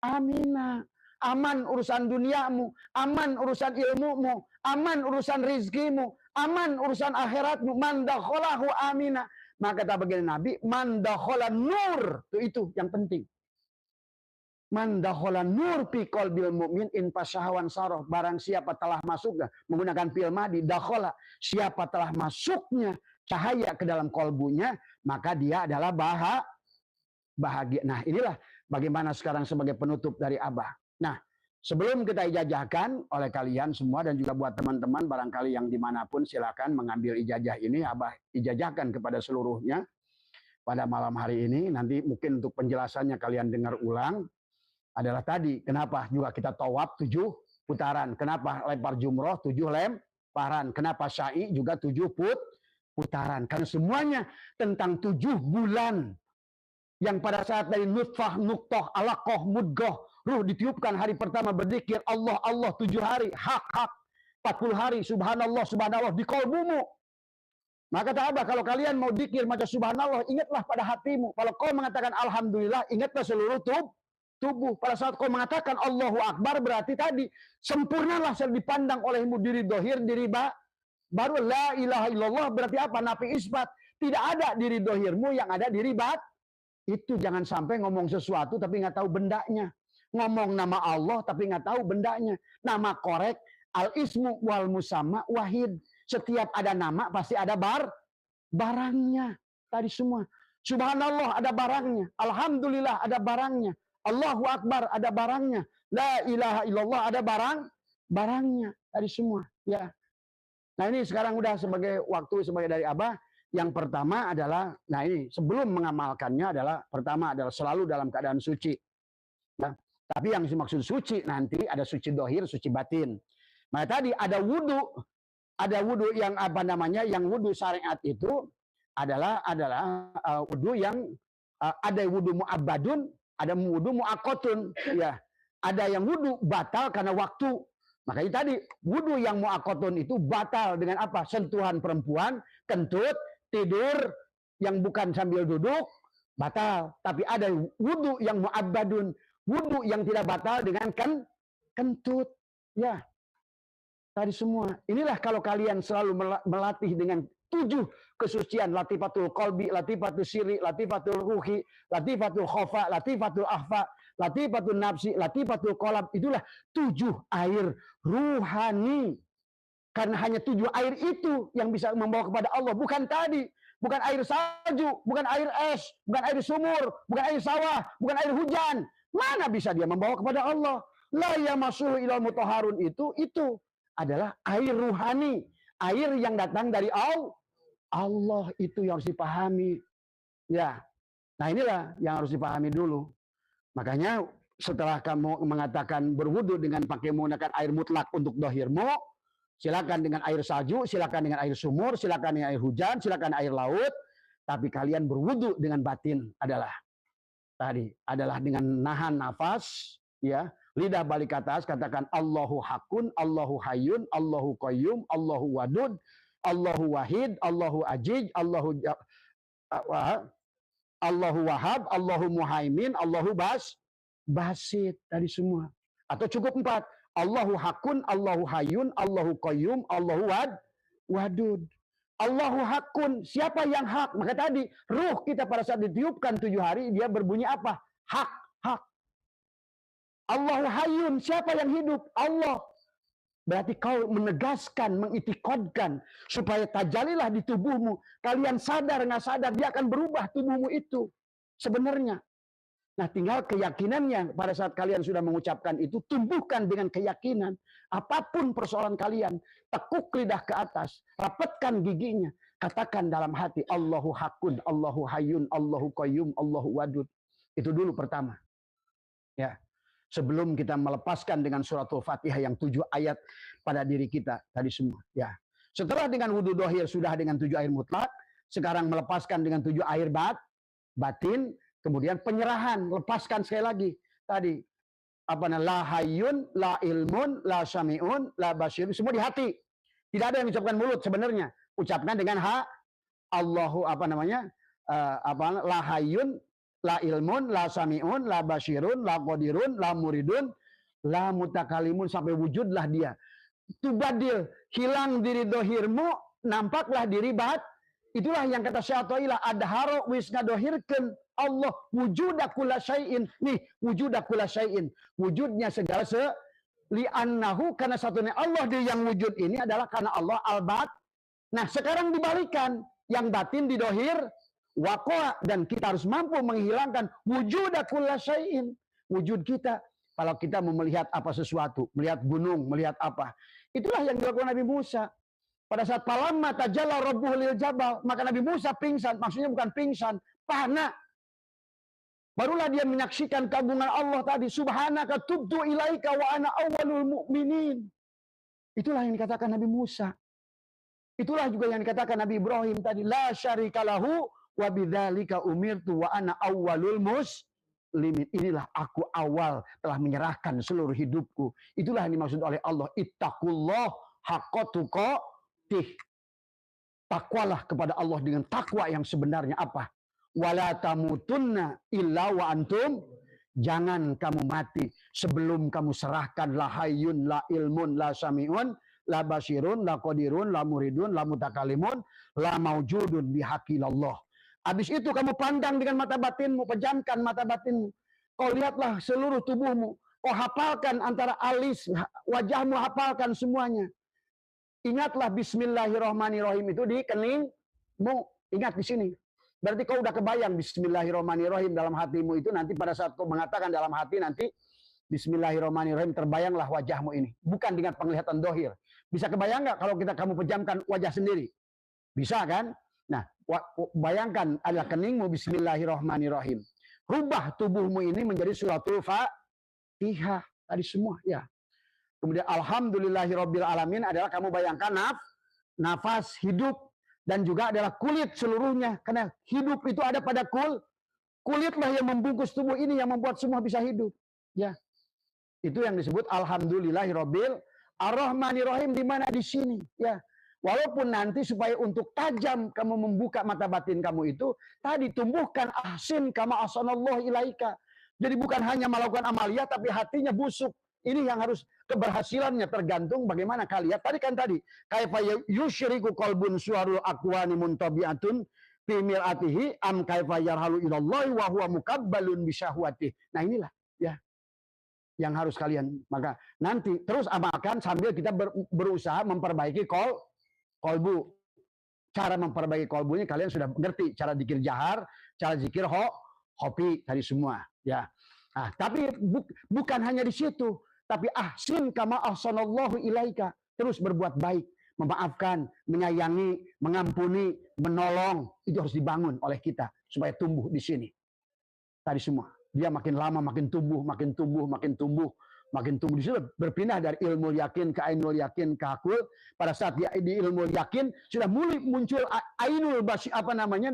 amina. Aman urusan duniamu, aman urusan ilmumu, aman urusan rizkimu, aman urusan akhiratmu. Man dakhalahu amina. Maka kata baginda Nabi, man dakhala nur. Itu yang penting. Man dakhala nur fi qalbil mu'min in fasyahawan sarah. Barang siapa telah masuknya menggunakan fi'il madhi, dakhala, siapa telah masuknya cahaya ke dalam kolbunya, maka dia adalah bahagia. Nah, inilah bagaimana sekarang sebagai penutup dari Abah. Nah, sebelum kita ijazahkan oleh kalian semua dan juga buat teman-teman barangkali yang dimanapun silakan mengambil ijazah ini, Abah ijazahkan kepada seluruhnya pada malam hari ini. Nanti mungkin untuk penjelasannya kalian dengar ulang adalah tadi kenapa juga kita tawaf 7 putaran, kenapa lempar jumroh 7 lemparan, kenapa syai juga 7 putaran, karena semuanya tentang 7 bulan. Yang pada saat dari nutfah, nuktah, alaqah, mudghah, ruh ditiupkan hari pertama berzikir Allah 7 hari, hak 40 hari, subhanallah di kolbumu. Maka kata Abah, kalau kalian mau zikir macam subhanallah, ingatlah pada hatimu. Kalau kau mengatakan alhamdulillah, ingatlah seluruh tubuh. Pada saat kau mengatakan Allahu Akbar, berarti tadi sempurnalah dipandang olehmu diri dohir, diri Baru la ilaha illallah berarti apa? Nafi isbat. Tidak ada diri dohirmu yang ada diri bat. Itu jangan sampai ngomong sesuatu tapi nggak tahu bendanya. Ngomong nama Allah tapi nggak tahu bendanya. Nama korek al-ismu wal musamma wahid. Setiap ada nama pasti ada barangnya. Tadi semua. Subhanallah ada barangnya. Alhamdulillah ada barangnya. Allahu Akbar ada barangnya. La ilaha illallah ada barangnya. Tadi semua. Ya. Nah ini sekarang udah sebagai dari Abah. Yang pertama adalah, nah ini sebelum mengamalkannya adalah, pertama adalah selalu dalam keadaan suci. Nah, tapi yang dimaksud suci nanti ada suci dohir, suci batin. Nah tadi ada wudhu yang apa namanya, yang wudhu syariat itu adalah wudhu yang ada wudhu mu'abbadun, ada wudhu mu'akotun. Ya, ada yang wudhu batal karena waktu. Makanya tadi wudhu yang mu'akotun itu batal dengan apa? Sentuhan perempuan, kentut, tidur yang bukan sambil duduk, batal. Tapi ada wudhu yang mu'abbadun, wudhu yang tidak batal dengan kentut. Ya, tadi semua. Inilah kalau kalian selalu melatih dengan 7 kesucian, latifatul qalbi, latifatul sirri, latifatul ruhi, latifatul khofa, latifatul ahfa, latifatul nafsi, latifatul qalb, itulah 7 air ruhani. Karena hanya 7 air itu yang bisa membawa kepada Allah, bukan tadi, bukan air salju, bukan air es, bukan air sumur, bukan air sawah, bukan air hujan. Mana bisa dia membawa kepada Allah? La yamassuhu ilal mutahharun itu adalah air ruhani, air yang datang dari Allah, itu yang harus dipahami. Ya. Nah, inilah yang harus dipahami dulu. Makanya setelah kamu mengatakan berwudu dengan pakai menggunakan air mutlak untuk dohirmu, silakan dengan air salju, silakan dengan air sumur, silakan dengan air hujan, silakan air laut, tapi kalian berwudu dengan batin adalah dengan nahan nafas, ya, lidah balik ke atas, katakan Allahu hakun, Allahu hayyun, Allahu qayyum, Allahu wadud, Allahu wahid, Allahu ajij, Allahu wahab, Allahu muhaimin, Allahu basit, tadi semua. Atau cukup 4. Allahu hakun, Allahu hayyun, Allahu qayyum, Allahu wadud. Allahu hakun, siapa yang hak? Maka tadi ruh kita pada saat ditiupkan 7 hari dia berbunyi apa? Hak. Allahu hayyun, siapa yang hidup? Allah. Berarti kau menegaskan, mengitikadkan supaya tajalilah di tubuhmu. Kalian sadar nggak sadar dia akan berubah tubuhmu itu sebenarnya. Nah, tinggal keyakinannya pada saat kalian sudah mengucapkan itu, tumbuhkan dengan keyakinan. Apapun persoalan kalian, tekuk lidah ke atas, rapatkan giginya, katakan dalam hati Allahu hakun, Allahu hayyun, Allahu qayyum, Allahu wadud. Itu dulu pertama. Ya. Sebelum kita melepaskan dengan suratul Fatihah yang 7 ayat pada diri kita tadi semua. Ya. Setelah dengan wudu dohir sudah dengan 7 air mutlak, sekarang melepaskan dengan 7 air batin, kemudian penyerahan, lepaskan sekali lagi. Tadi la hayyun, la ilmun, la sami'un, la basirun, semua di hati. Tidak ada yang diucapkan mulut sebenarnya. Ucapkan dengan Allahu la hayyun, la ilmun, la sami'un, la basirun, la qadirun, la muridun, la mutakalimun, sampai wujudlah dia. Tubadil, hilang diri dohirmu, nampaklah diri itulah yang kata Syaikhullah adharo wis ngadohirkeun Allah wujuda kulla syai'in. Nih, wujuda kulla syai'in. Wujudnya segala li'annahu, karena satunya Allah dia yang wujud ini adalah karena Allah al-bat. Nah, sekarang dibalikan, yang batin didohir waqa, dan kita harus mampu menghilangkan wujuda kulla syai'in. Wujud kita, kalau kita mau melihat apa sesuatu, melihat gunung, melihat apa. Itulah yang dilakukan Nabi Musa. Pada saat falamma tajalla rabbuhu lil jabal, maka Nabi Musa pingsan, maksudnya bukan pingsan, panah. Barulah dia menyaksikan keagungan Allah tadi, subhanaka tubtu ilaika wa ana awwalul mu'minin. Itulah yang dikatakan Nabi Musa. Itulah juga yang dikatakan Nabi Ibrahim tadi, la syarikalahu wa bidzalika umirtu wa ana awwalul muslimin. Inilah aku awal telah menyerahkan seluruh hidupku. Itulah yang dimaksud oleh Allah, ittaqullah haqqa tuqatih. Takwalah kepada Allah dengan takwa yang sebenarnya apa? Wala tamutunna illa wa antum, jangan kamu mati sebelum kamu serahkan la hayyun, la ilmun, la sami'un, la basirun, la qadirun, la muridun, la mutakalimun, la maujudun bihaqilallah. Habis itu kamu pandang dengan mata batinmu, pejamkan mata batinmu. Kau lihatlah seluruh tubuhmu. Kau hafalkan antara alis, wajahmu, hafalkan semuanya. Ingatlah bismillahirrahmanirrahim itu di keningmu. Ingat di sini. Berarti kau udah kebayang bismillahirrahmanirrahim dalam hatimu itu nanti pada saat kau mengatakan dalam hati nanti bismillahirrahmanirrahim terbayanglah wajahmu ini. Bukan dengan penglihatan dohir. Bisa kebayang nggak kalau kamu pejamkan wajah sendiri? Bisa kan? Nah, bayangkan adalah keningmu bismillahirrahmanirrahim. Rubah tubuhmu ini menjadi suratul Fatihah tadi semua ya. Kemudian alhamdulillahirabbil alamin adalah kamu bayangkan nafas, hidup dan juga adalah kulit seluruhnya. Karena hidup itu ada pada kulitlah yang membungkus tubuh ini yang membuat semua bisa hidup. Ya. Itu yang disebut alhamdulillahirabbil arrahmanirrahim di mana di sini ya. Walaupun nanti supaya untuk tajam kamu membuka mata batin kamu itu tadi tumbuhkan ahsin kama ahsanallahu ilaika. Jadi bukan hanya melakukan amalia tapi hatinya busuk. Ini yang harus keberhasilannya tergantung bagaimana kalian. Tadi kan kaifa yusyriku qalbun suwarul aqwani muntabi'atun fi mir'atihi am kaifa yarhalu ilallahi wa huwa mukabbalun bisyahwatih. Nah inilah ya yang harus kalian maka nanti terus amalkan sambil kita berusaha memperbaiki kolbu. Cara memperbaiki kolbunya kalian sudah ngerti cara zikir jahar, cara zikir hopi tadi semua ya. Nah, tapi bukan hanya di situ, tapi ahsin kama ahsanallahu ilaika. Terus berbuat baik, memaafkan, menyayangi, mengampuni, menolong. Itu harus dibangun oleh kita supaya tumbuh di sini. Tadi semua. Dia makin lama makin tumbuh, makin tumbuh, makin tumbuh. Makin tumbuh di situ berpindah dari ilmu yakin ke ainul yakin ke akul. Pada saat dia di ilmu yakin sudah mulai muncul ainul basir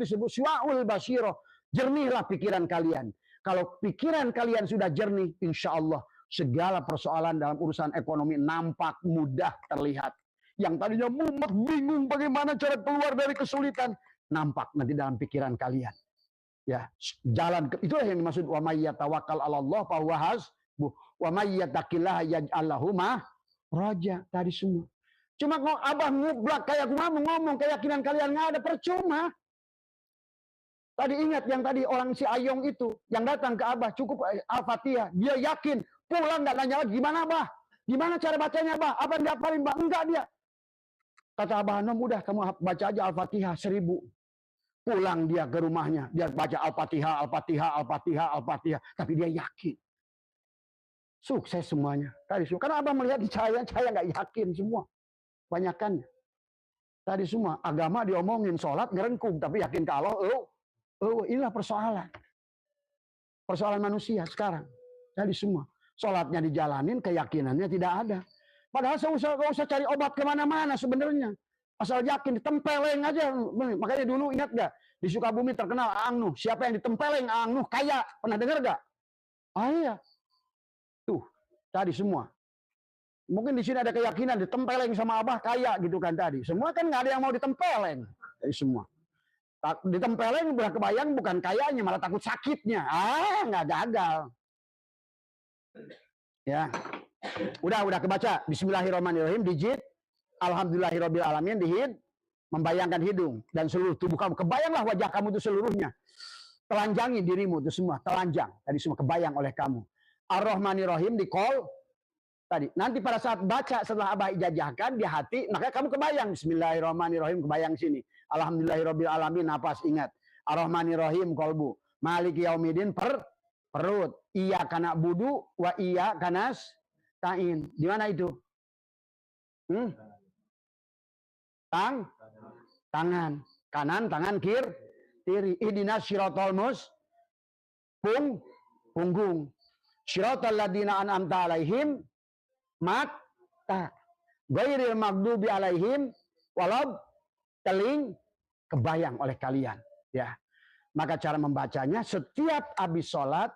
disebut syu'ul basiro. Jernihlah pikiran kalian. Kalau pikiran kalian sudah jernih, insya Allah segala persoalan dalam urusan ekonomi nampak mudah terlihat. Yang tadinya mumet bingung bagaimana cara keluar dari kesulitan, nampak nanti dalam pikiran kalian. Ya, jalan itulah yang dimaksud wa may yatawakkal 'alallah fa huwa hasbuh. Wa may yattaqillaha yaj'al lahu makhraja tadi semua. Cuma kok abah ngublak kayak ngomong keyakinan kalian nggak ada percuma. Tadi ingat yang tadi orang si Ayong itu yang datang ke abah cukup Al-Fatihah, dia yakin pulang nggak nanya lagi gimana abah, gimana cara bacanya abah, apa yang dihafalin abah, enggak dia. Kata abah Nom udah kamu baca aja Al-Fatihah 1000. Pulang dia ke rumahnya, dia baca Al-Fatihah, Al-Fatihah, Al-Fatihah, Al-Fatihah, tapi dia yakin. Sukses semuanya. Tadi karena abah melihat saya nggak yakin semua. Banyakannya. Tadi semua agama diomongin sholat ngerengkung tapi yakin ke Allah. Inilah persoalan. Persoalan manusia sekarang. Tadi semua. Sholatnya dijalanin, keyakinannya tidak ada. Padahal nggak usah cari obat kemana-mana sebenarnya. Asal yakin ditempeleng aja. Makanya dulu ingat nggak di Sukabumi terkenal Aang Nuh. Siapa yang ditempeleng Aang Nuh kaya. Pernah dengar nggak? Ah iya. Tuh, tadi semua. Mungkin di sini ada keyakinan ditempeleng sama abah kaya gitu kan tadi. Semua kan nggak ada yang mau ditempeleng. Tadi semua. Ditempeleng udah kebayang bukan kayanya malah takut sakitnya. Nggak gagal. Ya. Udah kebaca. Bismillahirrahmanirrahim dijid. Alhamdulillahirabbil alamin dihid. Membayangkan hidung dan seluruh tubuh kamu. Kebayanglah wajah kamu itu seluruhnya. Telanjangi dirimu itu semua, telanjang. Tadi semua kebayang oleh kamu. Ar-Rahmanirrahim di call tadi. Nanti pada saat baca setelah abah ijazahkan di hati, maka kamu kebayang Bismillahirrahmanirrahim kebayang sini. Alhamdulillahirabbil alamin napas ingat. Ar-Rahmanirrahim kolbu. Maliki yaumidin perut. Iya kana budu wa iya kanas tain. Di mana itu? Tangan. Kanan, tangan kiri. Ihdinas syiratal punggung. Syiratal ladina an'amta alaihim mata ghairil maghdubi alaihim walad teling kebayang oleh kalian ya. Maka cara membacanya setiap habis sholat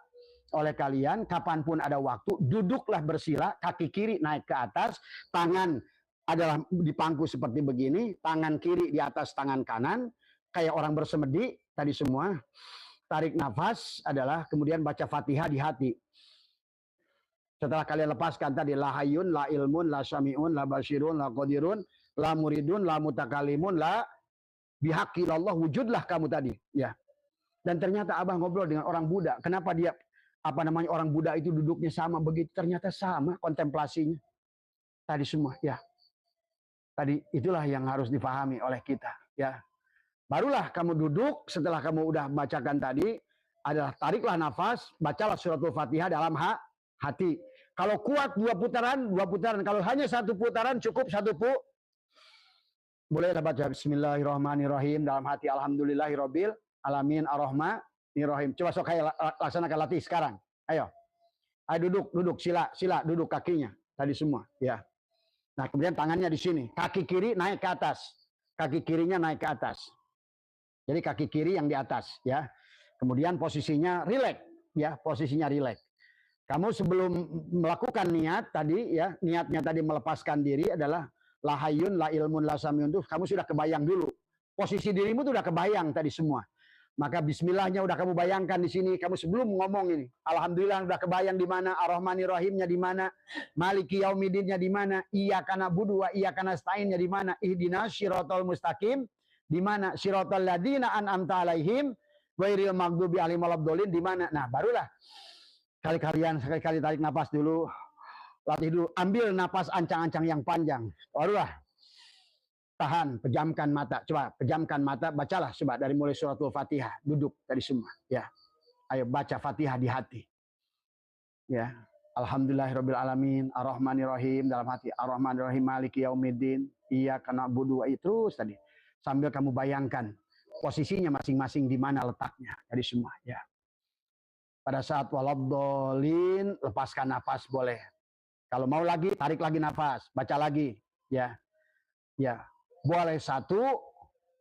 oleh kalian kapanpun ada waktu duduklah bersila, kaki kiri naik ke atas, tangan adalah di pangku seperti begini, tangan kiri di atas tangan kanan kayak orang bersemedi tadi semua. Tarik nafas adalah kemudian baca Fatihah di hati. Setelah kalian lepaskan tadi la hayyun, la ilmun, la sami'un, la basirun, la qadirun, la muridun, la mutakalimun, la bihaqi Allah, wujudlah kamu tadi, ya. Dan ternyata Abah ngobrol dengan orang Buddha. Kenapa dia orang Buddha itu duduknya sama begitu? Ternyata sama kontemplasinya. Tadi semua, ya. Tadi itulah yang harus dipahami oleh kita, ya. Barulah kamu duduk setelah kamu udah bacakan tadi adalah tariklah nafas, bacalah suratul Fatihah dalam hati. Kalau kuat 2 putaran, 2 putaran. Kalau hanya 1 putaran cukup 1 boleh baca Bismillahirrahmanirrahim dalam hati Alhamdulillahirabbil alamin arrahmanirrahim. Coba sok kayak laksanakan latih sekarang. Ayo. Ayo duduk sila duduk kakinya tadi semua, ya. Nah, kemudian tangannya di sini, kaki kiri naik ke atas. Kaki kirinya naik ke atas. Jadi kaki kiri yang di atas, ya. Kemudian posisinya rileks, ya, posisinya rileks. Kamu sebelum melakukan niat tadi, ya, niatnya tadi melepaskan diri adalah la hayyun, la ilmun, la samiun tuh kamu sudah kebayang dulu. Posisi dirimu tuh udah kebayang tadi semua. Maka bismillahnya udah kamu bayangkan di sini. Kamu sebelum ngomong ini, alhamdulillah udah kebayang di mana, ar-rahmanir-rahimnya di mana, maliki yaumidinnya di mana, iyyaka na'budu wa iyyaka nasta'innya di mana, ihdinas siratal mustaqim di mana, siratal ladzina an'amta alaihim ghairil maghdubi alaihim waladdallin di mana. Nah, barulah sekali-kali tarik napas dulu, latih dulu, ambil napas ancang-ancang yang panjang, barulah tahan, pejamkan mata, coba pejamkan mata, bacalah coba dari mulai suratul Fatihah, duduk tadi semua, ya. Ayo baca Fatihah di hati, ya. Alhamdulillahirabbil alamin, arrahmanirrahim dalam hati, arrahmanirrahim maliki yaumiddin, iyyaka na'budu wa terus tadi sambil kamu bayangkan posisinya masing-masing di mana letaknya tadi semua, ya. Pada saat waladdallin, lepaskan nafas boleh. Kalau mau lagi, tarik lagi nafas, baca lagi, ya. Ya, boleh 1,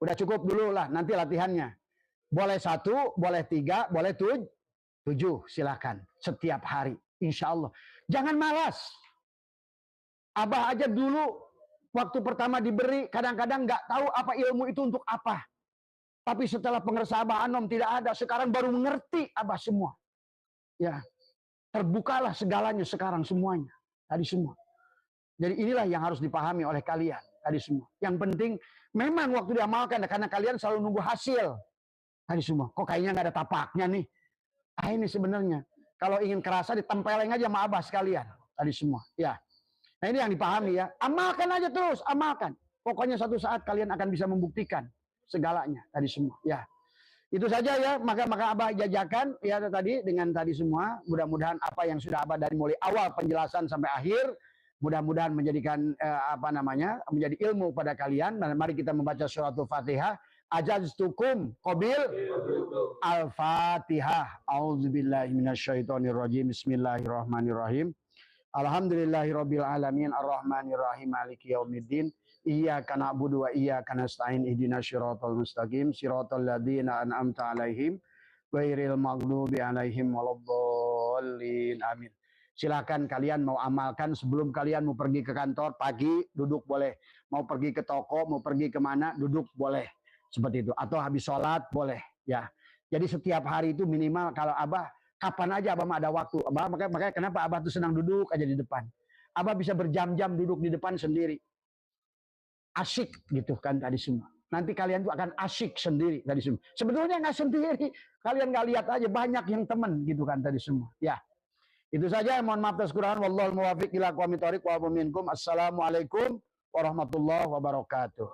udah cukup dulu lah, nanti latihannya. Boleh 1, boleh 3, boleh 7, silakan. Setiap hari, insya Allah. Jangan malas. Abah aja dulu, waktu pertama diberi, kadang-kadang nggak tahu apa ilmu itu untuk apa. Tapi setelah pengersa Abah Anom tidak ada, sekarang baru mengerti Abah semua. Ya, terbukalah segalanya sekarang semuanya, tadi semua. Jadi inilah yang harus dipahami oleh kalian tadi semua. Yang penting memang waktu diamalkan karena kalian selalu nunggu hasil tadi semua. Kok kayaknya nggak ada tapaknya nih? Ah, ini sebenarnya kalau ingin kerasa ditempeleng aja sama Abah sekalian tadi semua. Ya, nah ini yang dipahami ya. Amalkan aja terus, amalkan. Pokoknya satu saat kalian akan bisa membuktikan segalanya tadi semua. Ya. Itu saja ya, maka Abah jajakan ya tadi dengan tadi semua. Mudah-mudahan apa yang sudah Abah dari mulai awal penjelasan sampai akhir, mudah-mudahan menjadikan menjadi ilmu pada kalian. Dan mari kita membaca suratul Fatihah. Ajaztukum qabil al-Fatihah. A'udzubillahi minasyaitonirrajim. Bismillahirrahmanirrahim. Alhamdulillahirabbil alamin arrahmanirrahim maliki yaumiddin. Iyyaka na'budu wa iyyaka nasta'in ihdinas siratal mustaqim siratal ladzina an'amta 'alaihim ghairil maghdubi 'alaihim waladdallin. Amin. Silakan kalian mau amalkan sebelum kalian mau pergi ke kantor pagi, duduk boleh. Mau pergi ke toko, mau pergi kemana, duduk boleh. Seperti itu. Atau habis sholat boleh. Ya. Jadi setiap hari itu minimal kalau Abah kapan aja Abah ada waktu. Abah, makanya kenapa Abah tuh senang duduk aja di depan. Abah bisa berjam-jam duduk di depan sendiri. Asyik gitu kan tadi semua. Nanti kalian tuh akan asyik sendiri tadi semua. Sebetulnya nggak sendiri. Kalian nggak lihat aja banyak yang teman gitu kan tadi semua. Ya. Itu saja. Mohon maaf atas kekurangan. Wallahul muwaffiq ila aqwamit thoriq wa minkum. Assalamualaikum warahmatullahi wabarakatuh.